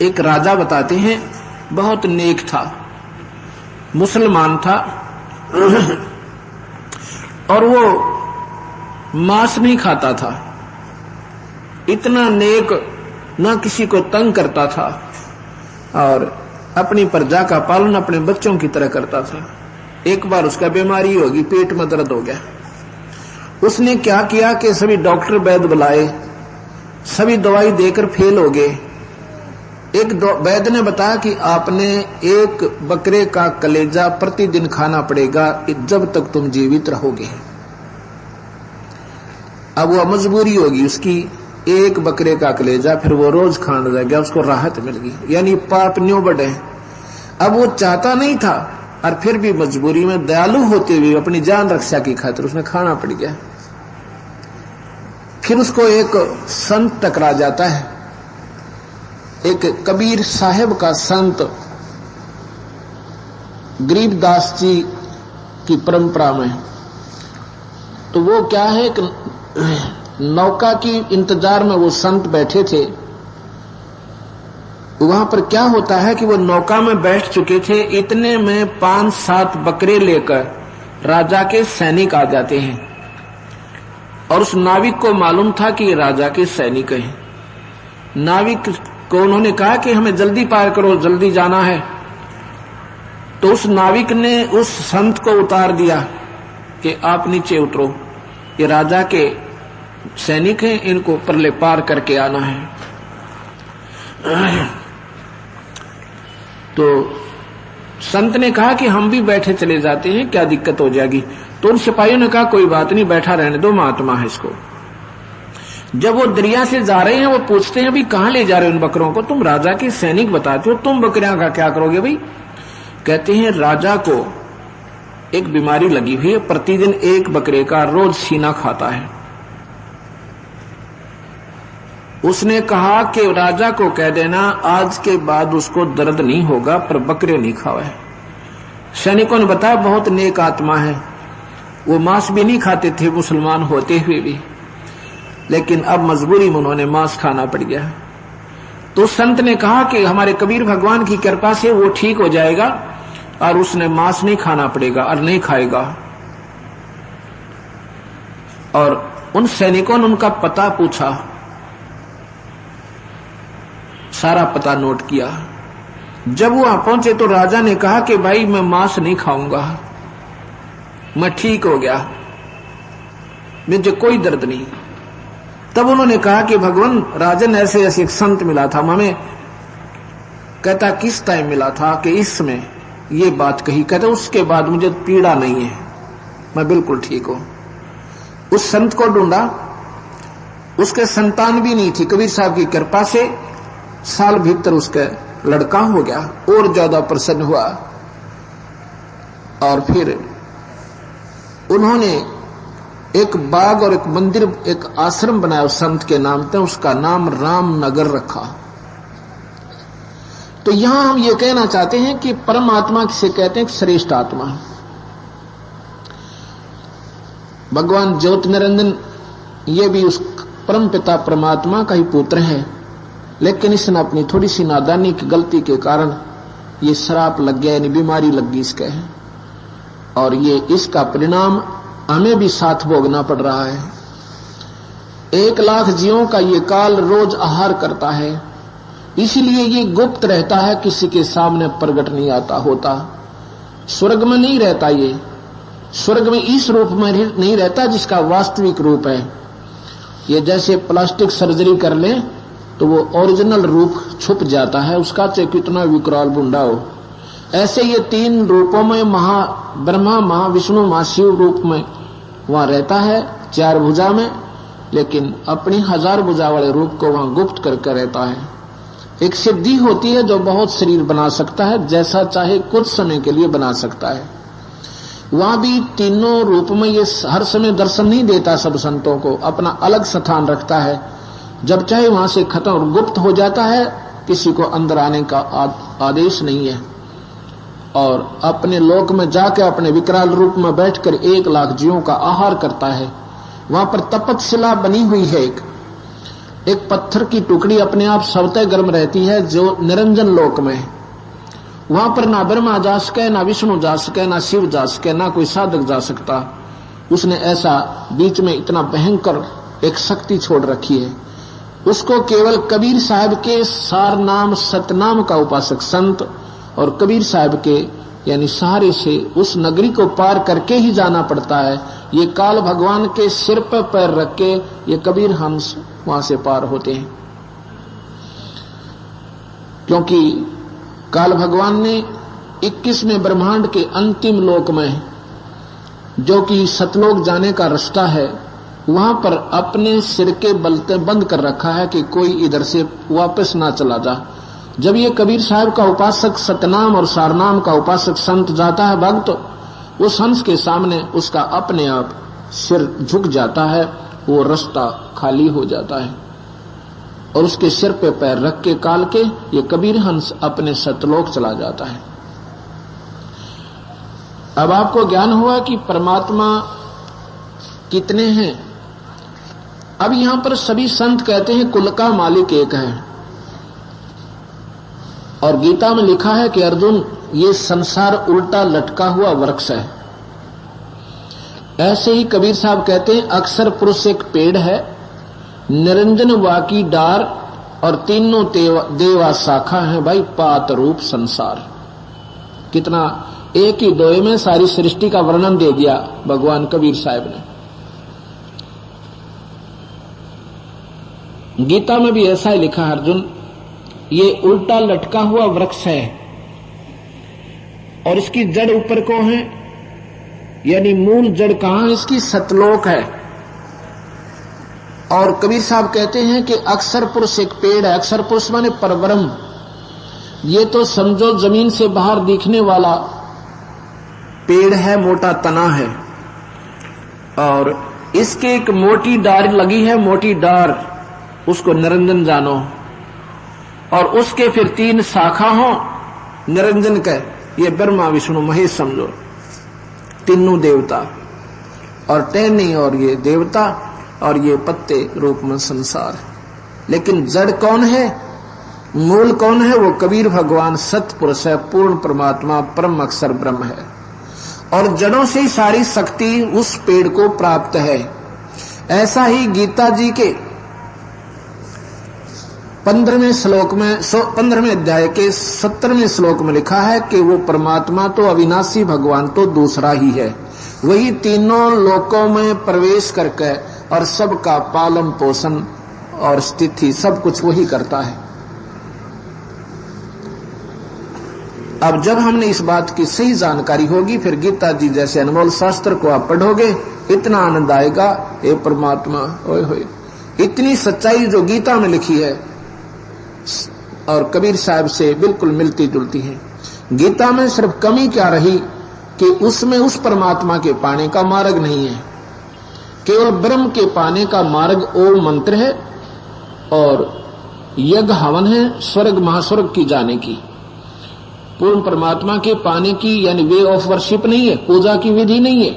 एक राजा बताते हैं, बहुत नेक था, मुसलमान था, और वो मांस नहीं खाता था। इतना नेक, ना किसी को तंग करता था, और अपनी प्रजा का पालन अपने बच्चों की तरह करता था। एक बार उसका बीमारी होगी, पेट में दर्द हो गया। उसने क्या किया कि सभी डॉक्टर वैद्य बुलाए, सभी दवाई देकर फेल हो गए। एक वैद्य ने बताया कि आपने एक बकरे का कलेजा प्रतिदिन खाना पड़ेगा जब तक तुम जीवित रहोगे। अब वो मजबूरी होगी उसकी, एक बकरे का कलेजा फिर वो रोज खाने लग गया, उसको राहत मिल गई, यानी पाप न्यू बढ़े। अब वो चाहता नहीं था और फिर भी मजबूरी में दयालु होते हुए अपनी जान रक्षा की खातिर उसने खाना पड़ गया। फिर उसको एक संत टकरा जाता है, एक कबीर साहब का संत, गरीबदास जी की परंपरा में। तो वो क्या है, एक नौका की इंतजार में वो संत बैठे थे। वहां पर क्या होता है कि वो नौका में बैठ चुके थे, इतने में 5-7 बकरे लेकर राजा के सैनिक आ जाते हैं और उस नाविक को मालूम था कि ये राजा के सैनिक हैं। नाविक को उन्होंने कहा कि हमें जल्दी पार करो, जल्दी जाना है। तो उस नाविक ने उस संत को उतार दिया कि आप नीचे उतरो, ये राजा के सैनिक हैं, इनको परले पार करके आना है। तो संत ने कहा कि हम भी बैठे चले जाते हैं, क्या दिक्कत हो जाएगी। तो उन सिपाहियों ने कहा कोई बात नहीं, बैठा रहने दो, महात्मा है इसको। जब वो दरिया से जा रहे हैं, वो पूछते हैं अभी कहां ले जा रहे हो उन बकरों को, तुम राजा के सैनिक बताते हो, तुम बकरियां का क्या करोगे भाई। कहते हैं राजा को एक बीमारी लगी हुई है, प्रतिदिन एक बकरे का रोज सीना खाता है। उसने कहा कि राजा को कह देना आज के बाद उसको दर्द नहीं होगा, पर बकरे नहीं खावे। सैनिकों ने बताया बहुत नेक आत्मा है, वो मांस भी नहीं खाते थे मुसलमान होते हुए भी, लेकिन अब मजबूरी में उन्होंने मांस खाना पड़ गया। तो संत ने कहा कि हमारे कबीर भगवान की कृपा से वो ठीक हो जाएगा और उसने मांस नहीं खाना पड़ेगा और नहीं खाएगा। और उन सैनिकों ने उनका पता पूछा, सारा पता नोट किया। जब वो वहां पहुंचे तो राजा ने कहा कि भाई मैं मांस नहीं खाऊंगा, मैं ठीक हो गया, मुझे कोई दर्द नहीं। तब उन्होंने कहा कि भगवान राजन ऐसे ऐसे एक संत मिला था हमें। कहता किस टाइम मिला था कि इसमें ये बात कही। कहता उसके बाद मुझे पीड़ा नहीं है, मैं बिल्कुल ठीक हूं। उस संत को ढूंढा, उसके संतान भी नहीं थी, कबीर साहब की कृपा से साल भीतर उसका लड़का हो गया, और ज्यादा प्रसन्न हुआ। और फिर उन्होंने एक बाग और एक मंदिर, एक आश्रम बनाया उस संत के नाम पे, उसका नाम रामनगर रखा। तो यहां हम ये कहना चाहते हैं कि परमात्मा से कहते हैं श्रेष्ठ आत्मा। भगवान ज्योति निरंजन ये भी उस परम पिता परमात्मा का ही पुत्र है, लेकिन इसने अपनी थोड़ी सी नादानी की गलती के कारण ये श्राप लग गया, यानी बीमारी लग गई इसके, और ये इसका परिणाम हमें भी साथ भोगना पड़ रहा है। 1 लाख जीवों का ये काल रोज आहार करता है, इसलिए ये गुप्त रहता है, किसी के सामने प्रकट नहीं आता होता। स्वर्ग में नहीं रहता, ये स्वर्ग में इस रूप में नहीं रहता जिसका वास्तविक रूप है। ये जैसे प्लास्टिक सर्जरी कर ले तो वो ओरिजिनल रूप छुप जाता है उसका, चाहे कितना विकराल बुंडा हो। ऐसे ये 3 रूपों में ब्रह्मा, महाविष्णु, महाशिव रूप में वहां रहता है, 4 भुजा में, लेकिन अपनी 1000 भुजा वाले रूप को वहां गुप्त करके रहता है। एक सिद्धि होती है जो बहुत शरीर बना सकता है, जैसा चाहे कुछ समय के लिए बना सकता है। वहां भी तीनों रूप में ये हर समय दर्शन नहीं देता, सब संतों को अपना अलग स्थान रखता है। जब चाहे वहां से खत्म और गुप्त हो जाता है, किसी को अंदर आने का आदेश नहीं है। और अपने लोक में जाकर अपने विकराल रूप में बैठकर 1 लाख जीवों का आहार करता है। वहां पर तपतशिला बनी हुई है, एक पत्थर की टुकड़ी अपने आप स्वतः गर्म रहती है, जो निरंजन लोक में है। वहां पर ना ब्रह्मा जा सके, ना विष्णु जा सके, ना शिव जा सके, ना कोई साधक जा सकता। उसने ऐसा बीच में इतना भयंकर एक शक्ति छोड़ रखी है। उसको केवल कबीर साहब के सार नाम सतनाम का उपासक संत और कबीर साहब के यानी सहारे से उस नगरी को पार करके ही जाना पड़ता है। ये काल भगवान के सिर पर पैर रख के ये कबीर हंस वहां से पार होते हैं। क्योंकि काल भगवान ने 21वें ब्रह्मांड के अंतिम लोक में, जो कि सतलोक जाने का रास्ता है, वहां पर अपने सिर के बलते बंद कर रखा है कि कोई इधर से वापस ना चला जा। जब ये कबीर साहब का उपासक, सतनाम और सारनाम का उपासक संत जाता है भक्त, उस हंस के सामने उसका अपने आप सिर झुक जाता है, वो रास्ता खाली हो जाता है और उसके सिर पे पैर रख के काल के ये कबीर हंस अपने सतलोक चला जाता है। अब आपको ज्ञान हुआ कि परमात्मा कितने हैं। अब यहां पर सभी संत कहते हैं कुल का मालिक एक है, और गीता में लिखा है कि अर्जुन, ये संसार उल्टा लटका हुआ वृक्ष है। ऐसे ही कबीर साहब कहते हैं अक्षर पुरुष एक पेड़ है, निरंजन वाकी डार और तीनों देवा शाखा है। भाई पात रूप संसार, कितना एक ही दोहे में सारी सृष्टि का वर्णन दे दिया भगवान कबीर साहब ने। गीता में भी ऐसा ही लिखा है अर्जुन, ये उल्टा लटका हुआ वृक्ष है और इसकी जड़ ऊपर को है, यानी मूल जड़ कहां है इसकी? सतलोक है। और कबीर साहब कहते हैं कि अक्षर पुरुष एक पेड़ है। अक्षर पुरुष माने परब्रह्म। ये तो समझो जमीन से बाहर दिखने वाला पेड़ है, मोटा तना है, और इसके एक मोटी डार लगी है, मोटी डार, उसको निरंजन जानो, और उसके फिर 3 शाखा हो निरंजन के, ये ब्रह्मा विष्णु महेश समझो, तीनों देवता, और टहनी और ये देवता, और ये पत्ते रूप में संसार। लेकिन जड़ कौन है, मूल कौन है? वो कबीर भगवान सतपुरुष है, पूर्ण परमात्मा, परम अक्षर ब्रह्म है। और जड़ों से ही सारी शक्ति उस पेड़ को प्राप्त है। ऐसा ही गीता जी के 15वें श्लोक में 15वें अध्याय के 17वें श्लोक में लिखा है कि वो परमात्मा तो अविनाशी, भगवान तो दूसरा ही है। वही तीनों लोकों में प्रवेश करके और सबका पालन पोषण और स्थिति सब कुछ वही करता है। अब जब हमने इस बात की सही जानकारी होगी, फिर गीता जी जैसे अनमोल शास्त्र को आप पढ़ोगे, इतना आनंद आएगा। हे परमात्मा, ओए होए, इतनी सच्चाई जो गीता में लिखी है और कबीर साहब से बिल्कुल मिलती जुलती है। गीता में सिर्फ कमी क्या रही कि उसमें उस परमात्मा के पाने का मार्ग नहीं है, केवल ब्रह्म के पाने का मार्ग ओम मंत्र है और यज्ञ हवन है, स्वर्ग महास्वर्ग की जाने की। पूर्ण परमात्मा के पाने की यानी वे ऑफ वर्शिप नहीं है, पूजा की विधि नहीं है।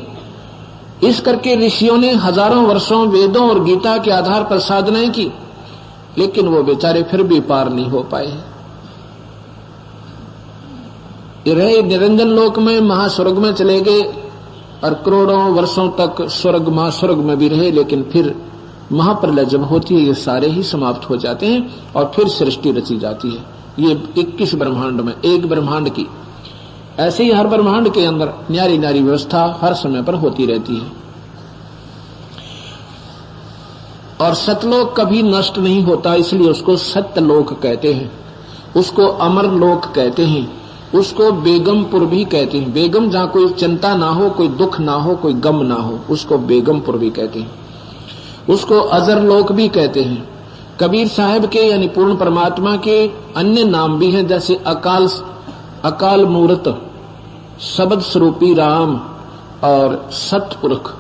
इस करके ऋषियों ने हजारों वर्षों वेदों और गीता के आधार पर साधनाएं की, लेकिन वो बेचारे फिर भी पार नहीं हो पाए। रहे निरंजन लोक में, महास्वर्ग में चले गए और करोड़ों वर्षों तक स्वर्ग महास्वर्ग में भी रहे, लेकिन फिर महाप्रलय जब होती है ये सारे ही समाप्त हो जाते हैं और फिर सृष्टि रची जाती है। ये 21 ब्रह्मांड में एक ब्रह्मांड की, ऐसे ही हर ब्रह्मांड के अंदर न्यारी न्यारी व्यवस्था हर समय पर होती रहती है। और सतलोक कभी नष्ट नहीं होता, इसलिए उसको सत्यलोक कहते हैं, उसको अमर लोक कहते हैं, उसको बेगमपुर भी कहते हैं। बेगम जहां कोई चिंता ना हो, कोई दुख ना हो, कोई गम ना हो, उसको बेगमपुर भी कहते हैं। उसको अजर लोक भी कहते हैं। कबीर साहब के यानी पूर्ण परमात्मा के अन्य नाम भी हैं, जैसे अकाल मूर्त, शब्द स्वरूपी राम और सतपुरख।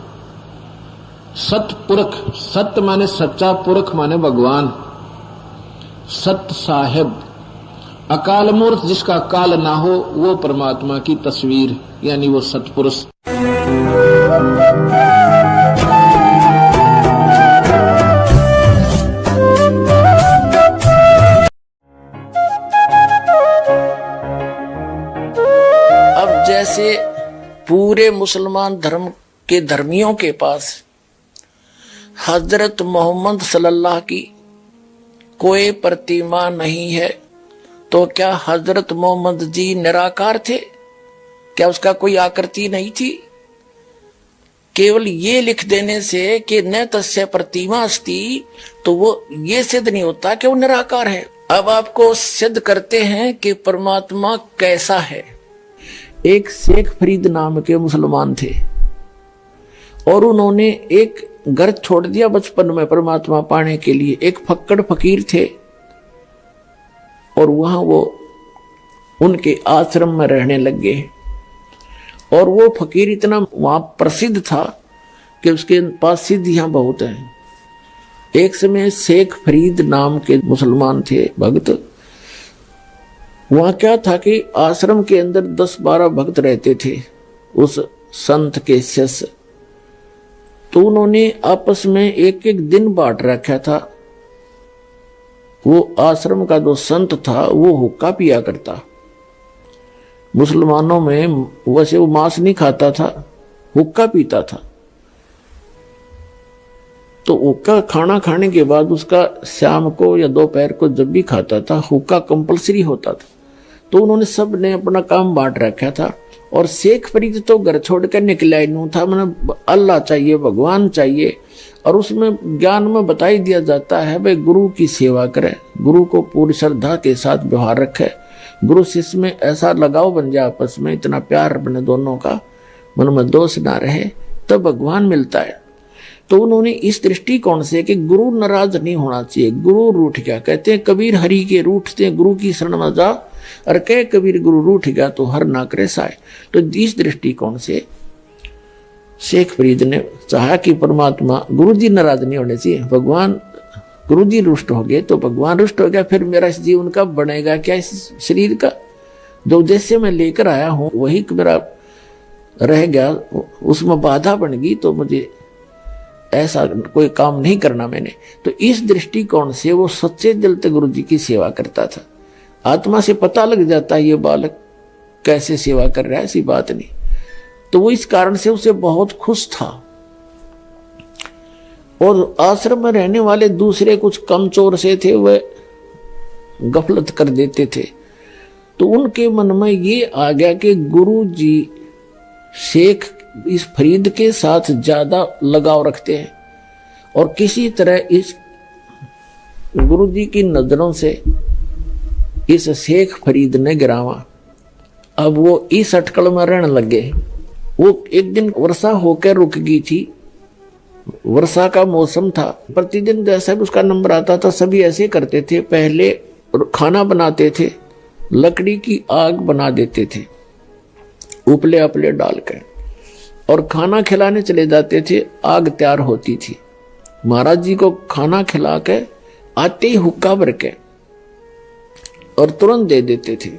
सतपुरख, सत्य माने सच्चा, पुरख माने भगवान, सत साहेब। अकाल मूर्त जिसका काल ना हो, वो परमात्मा की तस्वीर यानी वो सतपुरुष। अब जैसे पूरे मुसलमान धर्म के धर्मियों के पास हजरत मोहम्मद सल्लल्लाहु की कोई प्रतिमा नहीं है, तो क्या हजरत मोहम्मद जी निराकार थे? क्या उसका कोई आकृति नहीं थी? केवल ये लिख देने से कि न तस्य प्रतिमा अस्ति, तो वो ये सिद्ध नहीं होता कि वो निराकार है। अब आपको सिद्ध करते हैं कि परमात्मा कैसा है। एक शेख फरीद नाम के मुसलमान थे और उन्होंने एक घर छोड़ दिया बचपन में परमात्मा पाने के लिए। एक फक्कड़ फकीर थे और वहां वो उनके आश्रम में रहने लग गए। और वो फकीर इतना वहां प्रसिद्ध था कि उसके पास सिद्धियां बहुत हैं। एक समय शेख फरीद नाम के मुसलमान थे भक्त। वहां क्या था कि आश्रम के अंदर 10-12 भक्त रहते थे उस संत के शिष्य। तो उन्होंने आपस में एक एक दिन बांट रखा था। वो आश्रम का जो संत था वो हुक्का पिया करता। मुसलमानों में वैसे वो मांस नहीं खाता था, हुक्का पीता था। तो हुक्का खाना खाने के बाद उसका शाम को या दोपहर को जब भी खाता था हुक्का कंपलसरी होता था। तो उन्होंने सब ने अपना काम बांट रखा था। और शेख फरीद तो घर छोड़कर निकला ही नहीं था। मैंने अल्लाह चाहिए, भगवान चाहिए। और उसमें ज्ञान में बता ही दिया जाता है भाई गुरु की सेवा करे, गुरु को पूरी श्रद्धा के साथ व्यवहार रखे, गुरु शिष्य में ऐसा लगाव बन जाए, आपस में इतना प्यार बने दोनों का, मन में दोष ना रहे, तब भगवान मिलता है। तो उन्होंने इस दृष्टिकोण से कि गुरु नाराज नहीं होना चाहिए। गुरु रूठ गया, कहते हैं कबीर हरि के रूठते गुरु की शरण में जा, और कह कबीर गुरु रूठ गया तो हर ना करे साय। तो इस दृष्टिकोण से शेख फरीद ने चाहा कि परमात्मा गुरु जी नाराज नहीं होने चाहिए। भगवान गुरु जी रुष्ट हो गए तो भगवान रुष्ट हो गया, फिर मेरा इस जीवन का बनेगा क्या इस शरीर का? जो उद्देश्य मैं लेकर आया हूं वही मेरा रह गया, उसमें बाधा बन गई, तो मुझे ऐसा कोई काम नहीं करना मैंने। तो इस दृष्टिकोण से वो सच्चे दिल से गुरु जी की सेवा करता था। आत्मा से पता लग जाता है ये बालक कैसे सेवा कर रहा है, ऐसी बात नहीं। तो वो इस कारण से उसे बहुत खुश था। और आश्रम में रहने वाले दूसरे कुछ कमचोर से थे, वे गफलत कर देते थे। तो उनके मन में ये आ गया कि गुरु जी शेख इस फरीद के साथ ज्यादा लगाव रखते हैं और किसी तरह इस गुरु जी की नजरों से इस शेख फरीद ने गिरावा। अब वो इस अटकल में रहने लगे। वो एक दिन वर्षा होकर रुक गई थी, वर्षा का मौसम था। प्रतिदिन जैसा भी उसका नंबर आता था सभी ऐसे करते थे। पहले खाना बनाते थे, लकड़ी की आग बना देते थे उपले अपले डालकर, और खाना खिलाने चले जाते थे। आग तैयार होती थी, महाराज जी को खाना खिला के आते ही हुक्का भर के और तुरंत दे देते थे।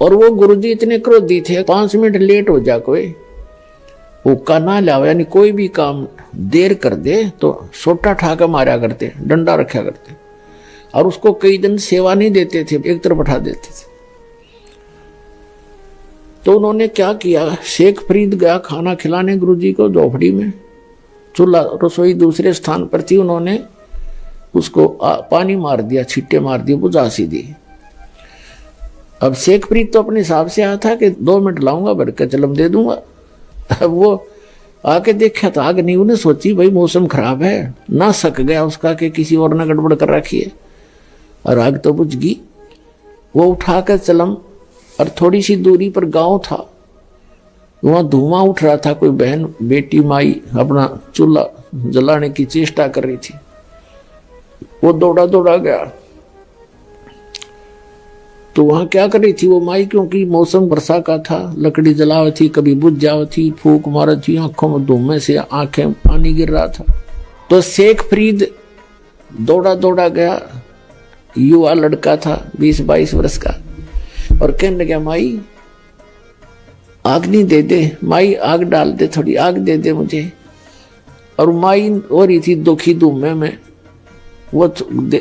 और वो गुरुजी इतने क्रोधी थे, 5 मिनट लेट हो जा कोई हुक्का ना लाओ, यानी कोई भी काम देर कर दे तो सोटा ठाकर मारा करते, डंडा रखा करते। और उसको कई दिन सेवा नहीं देते थे, एक तरफ बैठा देते थे। तो उन्होंने क्या किया, शेख फरीद गया खाना खिलाने गुरुजी को झोपड़ी में। चूल्हा रसोई दूसरे स्थान पर थी, उन्होंने उसको पानी मार दिया, छिट्टे मार दिए, बुझा सी दी। अब शेख फरीद तो अपने हिसाब से आया था कि 2 मिनट लाऊंगा भर के चलम दे दूंगा। अब वो आके देखा था आग नहीं। उन्हें सोची भाई मौसम खराब है, ना सक गया उसका कि किसी और ने गड़बड़ कर रखी है, और आग तो बुझ गई। वो उठा कर चलम, और थोड़ी सी दूरी पर गांव था, वहां धुआं उठ रहा था। कोई बहन बेटी माई अपना चूल्हा जलाने की चेष्टा कर रही थी। वो दौड़ा दौड़ा गया तो वहां क्या कर रही थी वो माई, क्योंकि मौसम वर्षा का था, लकड़ी जलाव थी, कभी बुझ जाव थी, फूक मार थी, आंखों में धुएं से आंखें पानी गिर रहा था। तो शेख फरीद दौड़ा दौड़ा गया, युवा लड़का था 20-22 वर्ष का, और कहने लगा माई आग नहीं दे दे, माई आग डाल दे, थोड़ी आग दे दे मुझे। और माई हो रही थी दुखी धुएं में। वो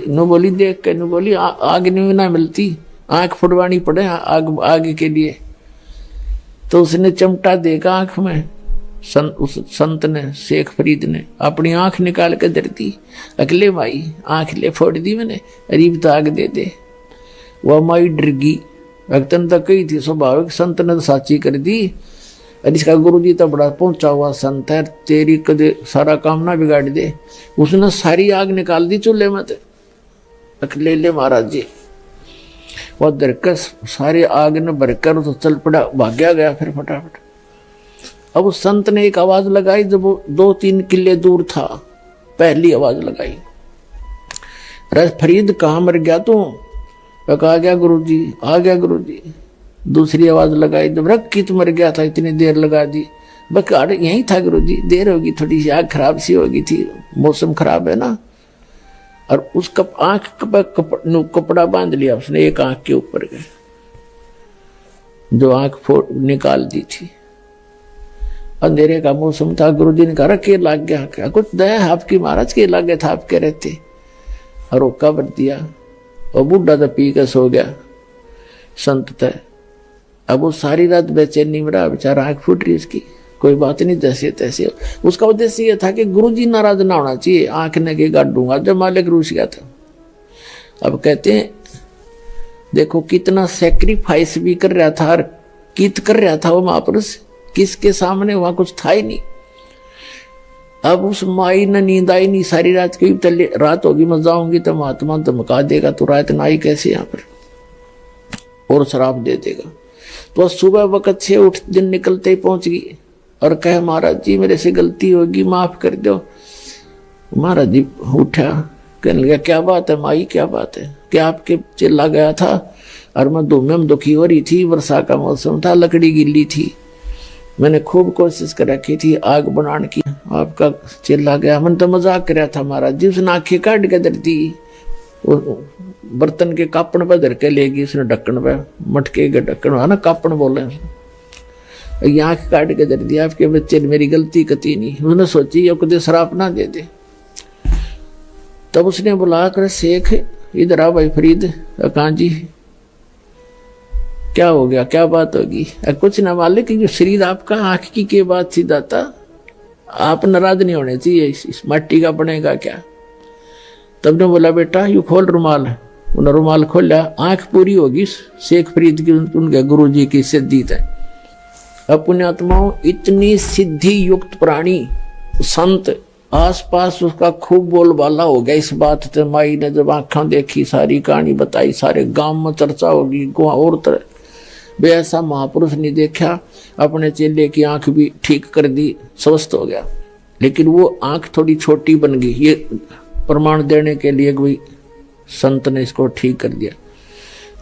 नु बोली देख के, नु बोली आग नहीं ना मिलती, आंख फुटवानी पड़े आग के लिए। तो उसने चिमटा देगा आंख में, उस संत ने, शेख फरीद ने अपनी आंख निकाल के दे दी। अगले माई आंख ले फोड़ दी मैंने, अरीब तो आग दे दे। वह माई डर गई, भक्तन तक कही थी स्वाभाविक, संत ने तो साची कर दी। और इसका गुरु जी तो बड़ा पहुंचा हुआ संत है, तेरी कदे सारा काम ना बिगाड़ दे। उसने सारी आग निकाल दी चूल्हे में। ले ले महाराज जी, वो दरकस सारे आग ने भरकर तो चल पड़ा, भाग्या गया फिर फटाफट। अब उस संत ने एक आवाज लगाई जब वो 2-3 किले दूर था, पहली आवाज लगाई, रस फरीद कहाँ मर गया तू? आ गया गुरुजी, आ गया गुरुजी। दूसरी आवाज लगाई जब रख कित मर गया था, इतनी देर लगा दी। बस यही था गुरुजी, देर होगी थोड़ी सी, आग खराब सी होगी थी, मौसम खराब है ना। और उस आंख कपड़ा बांध लिया उसने एक आंख के ऊपर के, जो आंख निकाल दी थी। अंधेरे का मौसम था। गुरुजी ने कहा के लाग गया क्या? कुछ दया है आपकी महाराज, के लागे था आप कह रहे थे। और रोका बर दिया और बूढ़ा तो पी के सो गया संत तय। अब वो सारी रात बेचैनी में रहा बेचारा, आंख फूट रही उसकी, कोई बात नहीं जैसे तैसे। उसका उद्देश्य यह था कि गुरुजी नाराज ना होना चाहिए, आंख ने के गाड़ूंगा। जब मालिक रूस गया था। अब कहते हैं देखो कितना सेक्रीफाइस भी कर रहा था, कित कर रहा था वो महापुरुष, किसके सामने, वहां कुछ था ही नहीं। अब उस माई ने नींद आई नहीं सारी रात की, रात होगी मैं जाऊंगी तो महात्मा धमका देगा, तो रात ना आई कैसे यहाँ पर, और शराब दे देगा। तो सुबह वक्त से उठ दिन निकलते ही पहुंच गई और कहे महाराज जी मेरे से गलती होगी, माफ कर दो। महाराज जी उठा, कहने लगा क्या बात है माई, क्या बात है? क्या आपके चिल्ला गया था और मैं धूम में दुखी हो रही थी, वर्षा का मौसम था, लकड़ी गिल्ली थी, मैंने खूब कोशिश कर रखी थी आग बनाने की, आपका चिल्ला गया। मैंने तो मजाक कर रहा था महाराज जी। उसने आंखें काट के धर दी, बर्तन के कापड़ पर धर के लेगी उसने, ढक्कन पे, मटके के ढक्कन है ना, कापड़ बोले, ये आंख काट के धर दिया। आपके बच्चे ने मेरी गलती कती नहीं, उसने सोची ये कदे शराब ना दे दे। तब उसने बुला कर शेख इधर आ भाई फरीद। कहाँ जी, क्या हो गया, क्या बात होगी? कुछ ना मालिक, जो शरीर आपका आंख की के बात सी दाता, आप नाराज नहीं होने चाहिए, इस माटी का बनेगा क्या? तब ने बोला बेटा यू खोल रुमाल। उन्होंने रुमाल खोला, आंख पूरी होगी शेख फरीद की, उनके गुरु जी की सिद्धि है। अब पुण्यात्माओं इतनी सिद्धि युक्त प्राणी संत, आसपास उसका खूब बोलबाला हो गया इस बात से। माई ने जब आंखें देखी, सारी कहानी बताई, सारे गांव में चर्चा होगी, और तरह बे ऐसा महापुरुष नहीं देखा। अपने चेले की आंख भी ठीक कर दी, स्वस्थ हो गया। लेकिन वो आंख थोड़ी छोटी बन गई, ये प्रमाण देने के लिए कोई संत ने इसको ठीक कर दिया।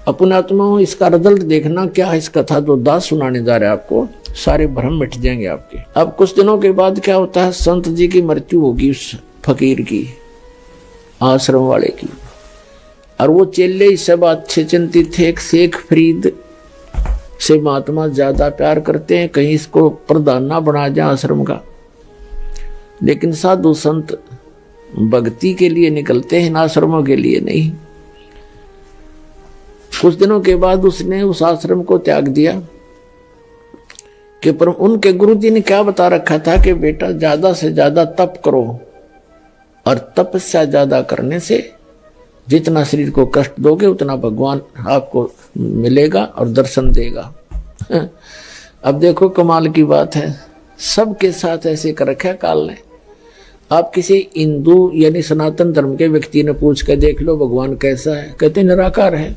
अपन आत्माओं इसका रिजल्ट देखना क्या है, इस कथा जो दास सुनाने जा रहे हैं आपको, सारे भ्रम मिट जाएंगे आपके। अब कुछ दिनों के बाद क्या होता है, संत जी की मृत्यु होगी उस फकीर की, आश्रम वाले की। और वो चेले इस सब अच्छे चिंतित थे। एक शेख फरीद से महात्मा ज्यादा प्यार करते हैं, कहीं इसको प्रधान ना बना जाए आश्रम का। लेकिन साधु संत भक्ति के लिए निकलते हैं, आश्रमों के लिए नहीं। कुछ दिनों के बाद उसने उस आश्रम को त्याग दिया कि पर उनके गुरुजी ने क्या बता रखा था कि बेटा ज्यादा से ज्यादा तप करो, और तपस्या ज्यादा करने से जितना शरीर को कष्ट दोगे उतना भगवान आपको मिलेगा और दर्शन देगा। अब देखो कमाल की बात है, सबके साथ ऐसे कर रखा काल ने। आप किसी हिंदू यानी सनातन धर्म के व्यक्ति ने पूछ कर देख लो भगवान कैसा है, कहते निराकार है।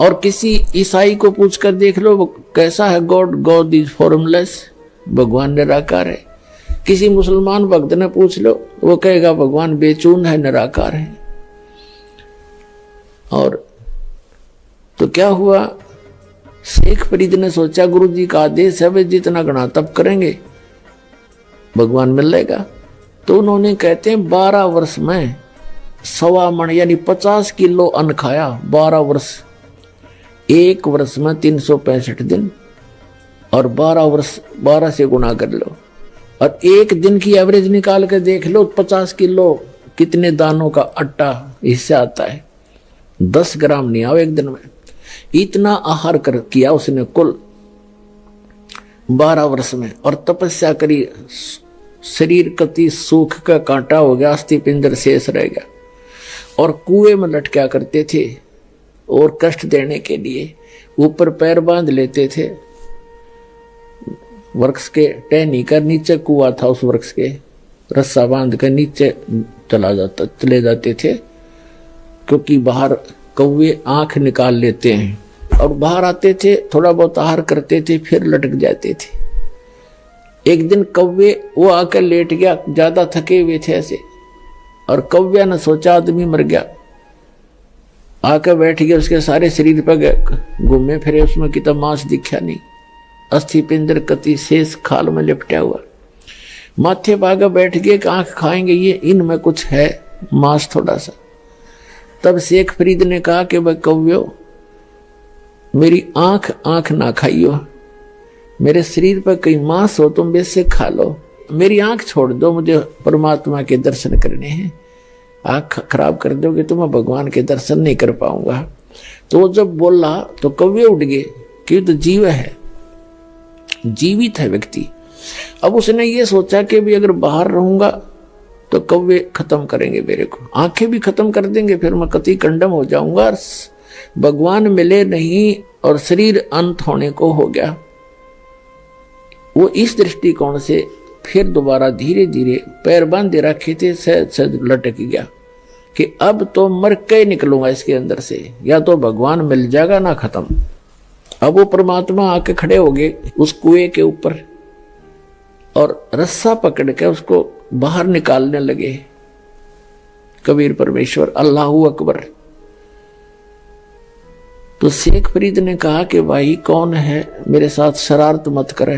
और किसी ईसाई को पूछ कर देख लो वो कैसा है, गॉड इज फॉर्मलेस, भगवान निराकार है। किसी मुसलमान भक्त ने पूछ लो, वो कहेगा भगवान बेचून है, निराकार है। और तो क्या हुआ, शेख फरीद ने सोचा गुरुजी का आदेश है वे जितना घना तप करेंगे भगवान मिलेगा। तो उन्होंने कहते हैं 12 वर्ष में 1.25 मन यानी 50 किलो अन्न खाया। 12 वर्ष, एक वर्ष में 365 दिन, और 12 वर्ष 12 से गुना कर लो, और एक दिन की एवरेज निकाल कर देख लो 50 किलो कितने दानों का आटा हिस्सा आता है। 10 ग्राम नहीं आओ एक दिन में, इतना आहार कर किया उसने कुल 12 वर्ष में। और तपस्या करी, शरीर कति सूख का कांटा हो गया, अस्थि पिंजर शेष रह गया। और कुएं में लटका करते थे, और कष्ट देने के लिए ऊपर पैर बांध लेते थे, वृक्ष के टहनी कर नीचे कुआ था, उस वृक्ष के रस्सा बांध कर नीचे चले जाते थे, क्योंकि बाहर कौवे आंख निकाल लेते हैं और बाहर आते थे, थोड़ा बहुत आहार करते थे, फिर लटक जाते थे। एक दिन कौवे वो आकर लेट गया, ज्यादा थके हुए थे ऐसे, और कौवे ने सोचा आदमी मर गया, आकर बैठ गया, उसके सारे शरीर पर घूमे फिरे, उसमें कितना मांस दिखा नहीं, अस्थि पिंजर कति शेष खाल में लिपटा हुआ। माथे भागा बैठ गए कि आंख खाएंगे ये, इनमें कुछ है मांस थोड़ा सा। तब शेख फरीद ने कहा कि भाई कौव्यो, मेरी आंख ना खाइयो, मेरे शरीर पर कहीं मांस हो तुम वैसे खा लो, मेरी आंख छोड़ दो, मुझे परमात्मा के दर्शन करने हैं। आंख खराब कर दोगे तो मैं भगवान के दर्शन नहीं कर पाऊंगा। तो वो जब बोला तो कौवे उठ गए कि तो जीव है, जीवित है व्यक्ति। अब उसने ये सोचा कि भी अगर बाहर रहूंगा तो कौवे खत्म करेंगे मेरे को, आंखें भी खत्म कर देंगे, फिर मैं कति कंडम हो जाऊंगा, भगवान मिले नहीं और शरीर अंत होने को हो गया। वो इस दृष्टिकोण से फिर दोबारा धीरे धीरे पैर बांधे रखे थे, सहज लटक गया कि अब तो मर के निकलूंगा इसके अंदर से, या तो भगवान मिल जाएगा ना खत्म। अब वो परमात्मा आके खड़े हो गए उस कुएं के ऊपर और रस्सा पकड़ के उसको बाहर निकालने लगे। कबीर परमेश्वर अल्लाहू अकबर। तो शेख फरीद ने कहा कि भाई कौन है, मेरे साथ शरारत मत करे,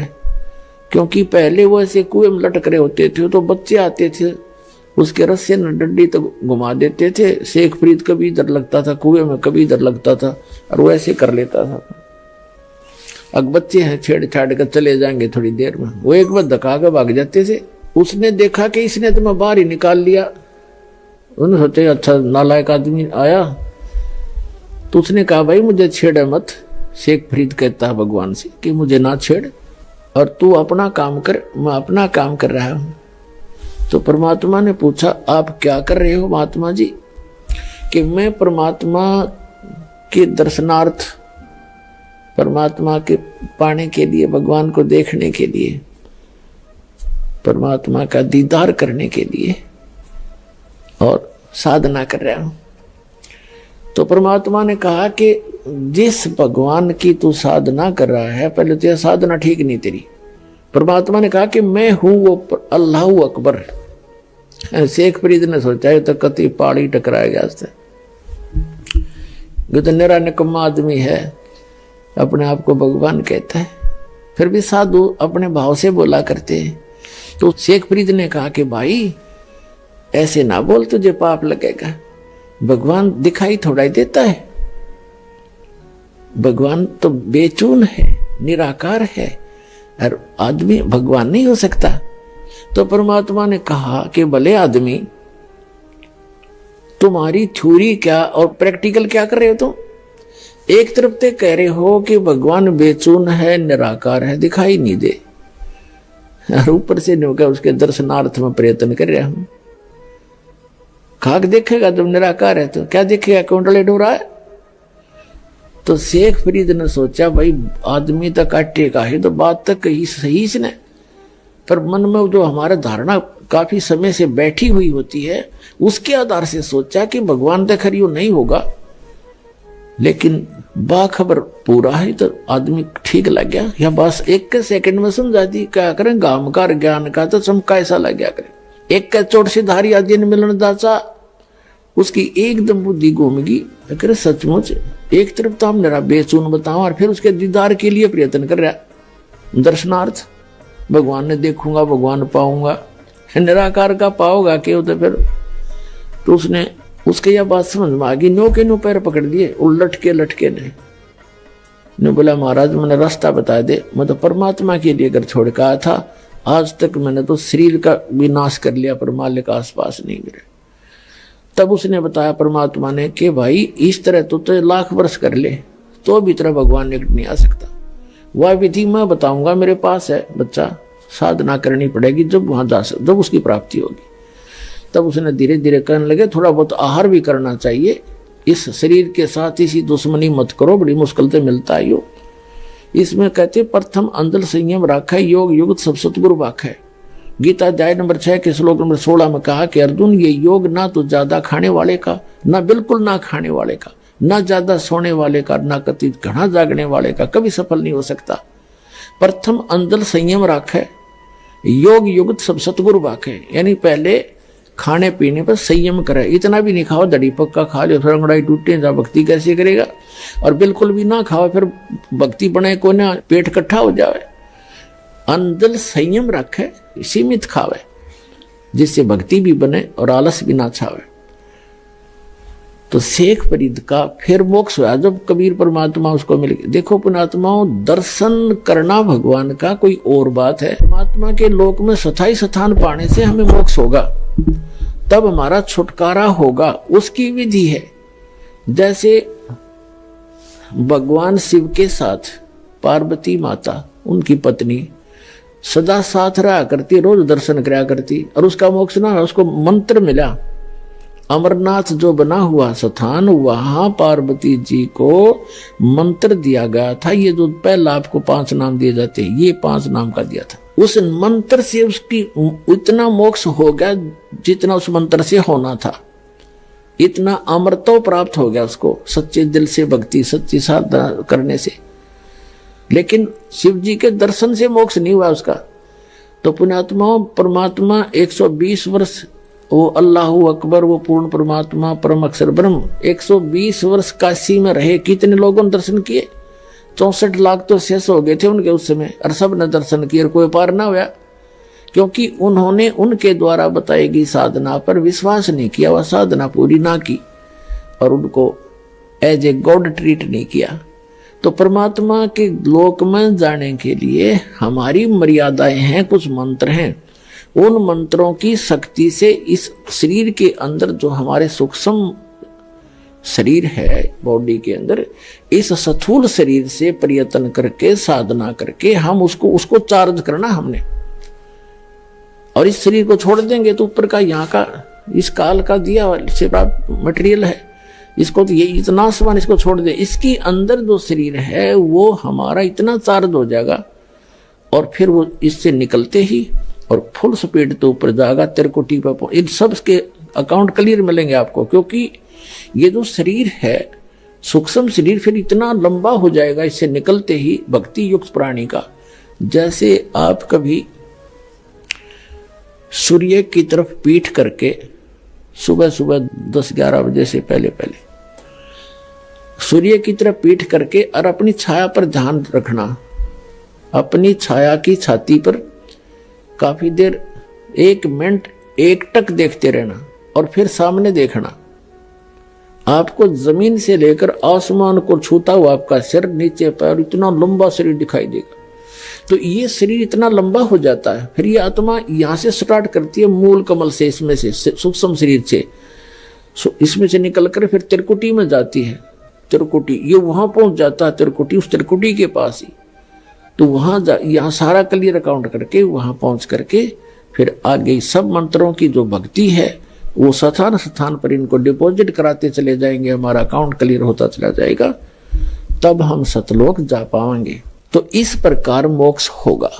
क्योंकि पहले वो ऐसे कुएं में लटक रहे होते थे तो बच्चे आते थे उसके रस्से न डंडी तो घुमा देते थे। शेख फरीद कभी इधर लगता था कुएं में, कभी इधर लगता था और वो ऐसे कर लेता था। अब बच्चे हैं, छेड़छाड़ कर चले जाएंगे थोड़ी देर में, वो एक बार धक्का के भाग जाते थे। उसने देखा कि इसने तो मैं बाहर ही निकाल लिया, उन्होंने सोचे अच्छा नालायक आदमी आया, तो उसने कहा भाई मुझे छेड़ मत। शेख फरीद कहता है भगवान से कि मुझे ना छेड़ और तू अपना काम कर, मैं अपना काम कर रहा हूं। तो परमात्मा ने पूछा आप क्या कर रहे हो महात्मा जी? कि मैं परमात्मा के दर्शनार्थ, परमात्मा के पाने के लिए, भगवान को देखने के लिए, परमात्मा का दीदार करने के लिए और साधना कर रहा हूं। तो परमात्मा ने कहा कि जिस भगवान की तू साधना कर रहा है, पहले तो यह साधना ठीक नहीं तेरी। परमात्मा ने कहा कि मैं हूं वो अल्लाहू अकबर। शेख फरीद ने सोचा है तो कति पहाड़ी टकराया गया उससे, तो निरा निकम्मा आदमी है, अपने आप को भगवान कहता है, फिर भी साधु अपने भाव से बोला करते हैं। तो शेख फरीद ने कहा कि भाई ऐसे ना बोल, तुझे पाप लगेगा, भगवान दिखाई थोड़ा ही देता है, भगवान तो बेचून है, निराकार है, और आदमी भगवान नहीं हो सकता। तो परमात्मा ने कहा कि भले आदमी, तुम्हारी थ्योरी क्या और प्रैक्टिकल क्या कर रहे हो तुम? एक तरफ ते कह रहे हो कि भगवान बेचून है, निराकार है, दिखाई नहीं दे, और ऊपर से नहीं होगा उसके दर्शनार्थ में प्रयत्न कर रहा हूं। खाक देखेगा जब निराकार है तो क्या देखेगा, कुंडले डोरा है। तो शेख फरीद ने सोचा भाई आदमी तक काटेगा ही तो बात तक कही सही इसने, पर मन में जो हमारा धारणा काफी समय से बैठी हुई होती है उसके आधार से सोचा कि भगवान तक खरी नहीं होगा, लेकिन बाखबर पूरा है तो आदमी ठीक लग गया। या बस एक के सेकंड में समझा दी, क्या करें गामकार ज्ञान का तो चमका ऐसा लग गया करे। एक का चोट से धारी आदि ने मिलन दाचा, उसकी एकदम बुद्धि घूम गई। अगर सचमुच एक तरफ तो हम मेरा बेचून बताओ और फिर उसके दीदार के लिए प्रयत्न कर रहा, दर्शनार्थ, भगवान ने देखूंगा भगवान पाऊंगा, निराकार का पाओगा क्यों? तो फिर तो उसने उसके यह बात समझ में आ गई, नो के नो पैर पकड़ दिए और लटके ने बोला महाराज मैंने रास्ता बता दे, मैं तो परमात्मा के लिए घर छोड़ कर आया था, आज तक मैंने तो शरीर का विनाश कर लिया पर मालिक आसपास नहीं मिले। तब उसने बताया परमात्मा ने कि भाई इस तरह तो लाख वर्ष कर ले तो भी तरह भगवान निकट नहीं आ सकता। वह विधि मैं बताऊंगा, मेरे पास है बच्चा, साधना करनी पड़ेगी, जब वहां जा सकता, जब उसकी प्राप्ति होगी। तब उसने धीरे धीरे करने लगे, थोड़ा बहुत आहार भी करना चाहिए, इस शरीर के साथ इसी दुश्मनी मत करो, बड़ी मुश्किल से मिलता है योग। इसमें कहते प्रथम अंदर संयम रखा, योग युगत सब सतगुरु वाक है। गीता अध्याय नंबर 6 के श्लोक नंबर 16 में कहा कि अर्जुन ये योग ना तो ज्यादा खाने वाले का, ना बिल्कुल ना खाने वाले का, ना ज्यादा सोने वाले का, ना कति घना जागने वाले का कभी सफल नहीं हो सकता। प्रथम अंदर संयम राखे, योग युक्त सब सतगुरु बाके, यानी पहले खाने पीने पर संयम करे। इतना भी नहीं खाओ दड़ी पक्का खा लो, फिर अंगड़ाई टूटे जा भक्ति कैसे करेगा। और बिल्कुल भी ना खाओ फिर भक्ति बने को ना पेट इकट्ठा हो जाए। अंदर संयम रखे, सीमित खावे, जिससे भक्ति भी बने और आलस भी ना छावे। तो शेख फरीद का फिर मोक्ष हुआ जब कबीर परमात्मा उसको मिल गए। देखो पुणात्माओं, दर्शन करना भगवान का कोई और बात है। परमात्मा के लोक में स्थायी स्थान पाने से हमें मोक्ष होगा, तब हमारा छुटकारा होगा, उसकी विधि है। जैसे भगवान शिव के साथ पार्वती माता उनकी पत्नी सदा साथ रहा करती, रोज दर्शन कराया करती, और उसका मोक्ष ना, उसको मंत्र मिला। अमरनाथ जो बना हुआ स्थान, वहां पार्वती जी को मंत्र दिया गया था। ये जो पहला आपको 5 नाम दिए जाते हैं, ये 5 नाम का दिया था। उस मंत्र से उसकी इतना मोक्ष हो गया जितना उस मंत्र से होना था। इतना अमरत्व प्राप्त हो गया उसको सच्चे दिल से भक्ति, सच्ची साधना करने से। लेकिन शिव जी के दर्शन से मोक्ष नहीं हुआ उसका। तो पुण्यात्मा, परमात्मा 120 वर्ष वो अल्लाहु अकबर, वो पूर्ण परमात्मा परम अक्षर ब्रह्म 120 वर्ष काशी में रहे। कितने लोगों ने दर्शन किए? 64 लाख तो शेष हो गए थे उनके उस समय, और सब ने दर्शन किए और कोई पार ना हुआ, क्योंकि उन्होंने उनके द्वारा बताई गई साधना पर विश्वास नहीं किया, वह साधना पूरी ना की और उनको एज ए गॉड ट्रीट नहीं किया। तो परमात्मा के लोक में जाने के लिए हमारी मर्यादाएं हैं, कुछ मंत्र हैं। उन मंत्रों की शक्ति से इस शरीर के अंदर जो हमारे सूक्ष्म शरीर है बॉडी के अंदर, इस स्थूल शरीर से प्रयत्न करके साधना करके हम उसको चार्ज करना हमने। और इस शरीर को छोड़ देंगे तो ऊपर का यहाँ का इस काल का दिया से प्राप्त मटेरियल है, इसको तो ये इतना सामान इसको छोड़ दे, इसके अंदर जो शरीर है वो हमारा इतना चार्ज हो जाएगा और फिर वो इससे निकलते ही और फुल स्पीड तो ऊपर जाएगा तिरकुटी पर। इन सब के अकाउंट क्लियर मिलेंगे आपको, क्योंकि ये जो शरीर है सूक्ष्म शरीर फिर इतना लंबा हो जाएगा इससे निकलते ही भक्ति युक्त प्राणी का। जैसे आप कभी सूर्य की तरफ पीठ करके सुबह सुबह 10-11 बजे से पहले सूर्य की तरफ पीठ करके और अपनी छाया पर ध्यान रखना, अपनी छाया की छाती पर काफी देर 1 मिनट एकटक देखते रहना और फिर सामने देखना। आपको जमीन से लेकर आसमान को छूता हुआ आपका सिर, नीचे पैर, इतना लंबा शरीर दिखाई देगा। तो ये शरीर इतना लंबा हो जाता है, फिर ये आत्मा यहां से स्टार्ट करती है मूल कमल से, इसमें से सूक्ष्म शरीर से, इसमें से निकलकर फिर त्रिकुटी में जाती है। त्रिकुटी ये वहां पहुंच जाता है, त्रिकुटी उस त्रिकुटी के पास ही। तो वहां यहाँ सारा क्लियर अकाउंट करके वहां पहुंच करके फिर आगे सब मंत्रों की जो भक्ति है वो स्थान स्थान पर इनको डिपॉजिट कराते चले जाएंगे, हमारा अकाउंट क्लियर होता चला जाएगा, तब हम सतलोक जा पाएंगे। तो इस प्रकार मोक्ष होगा।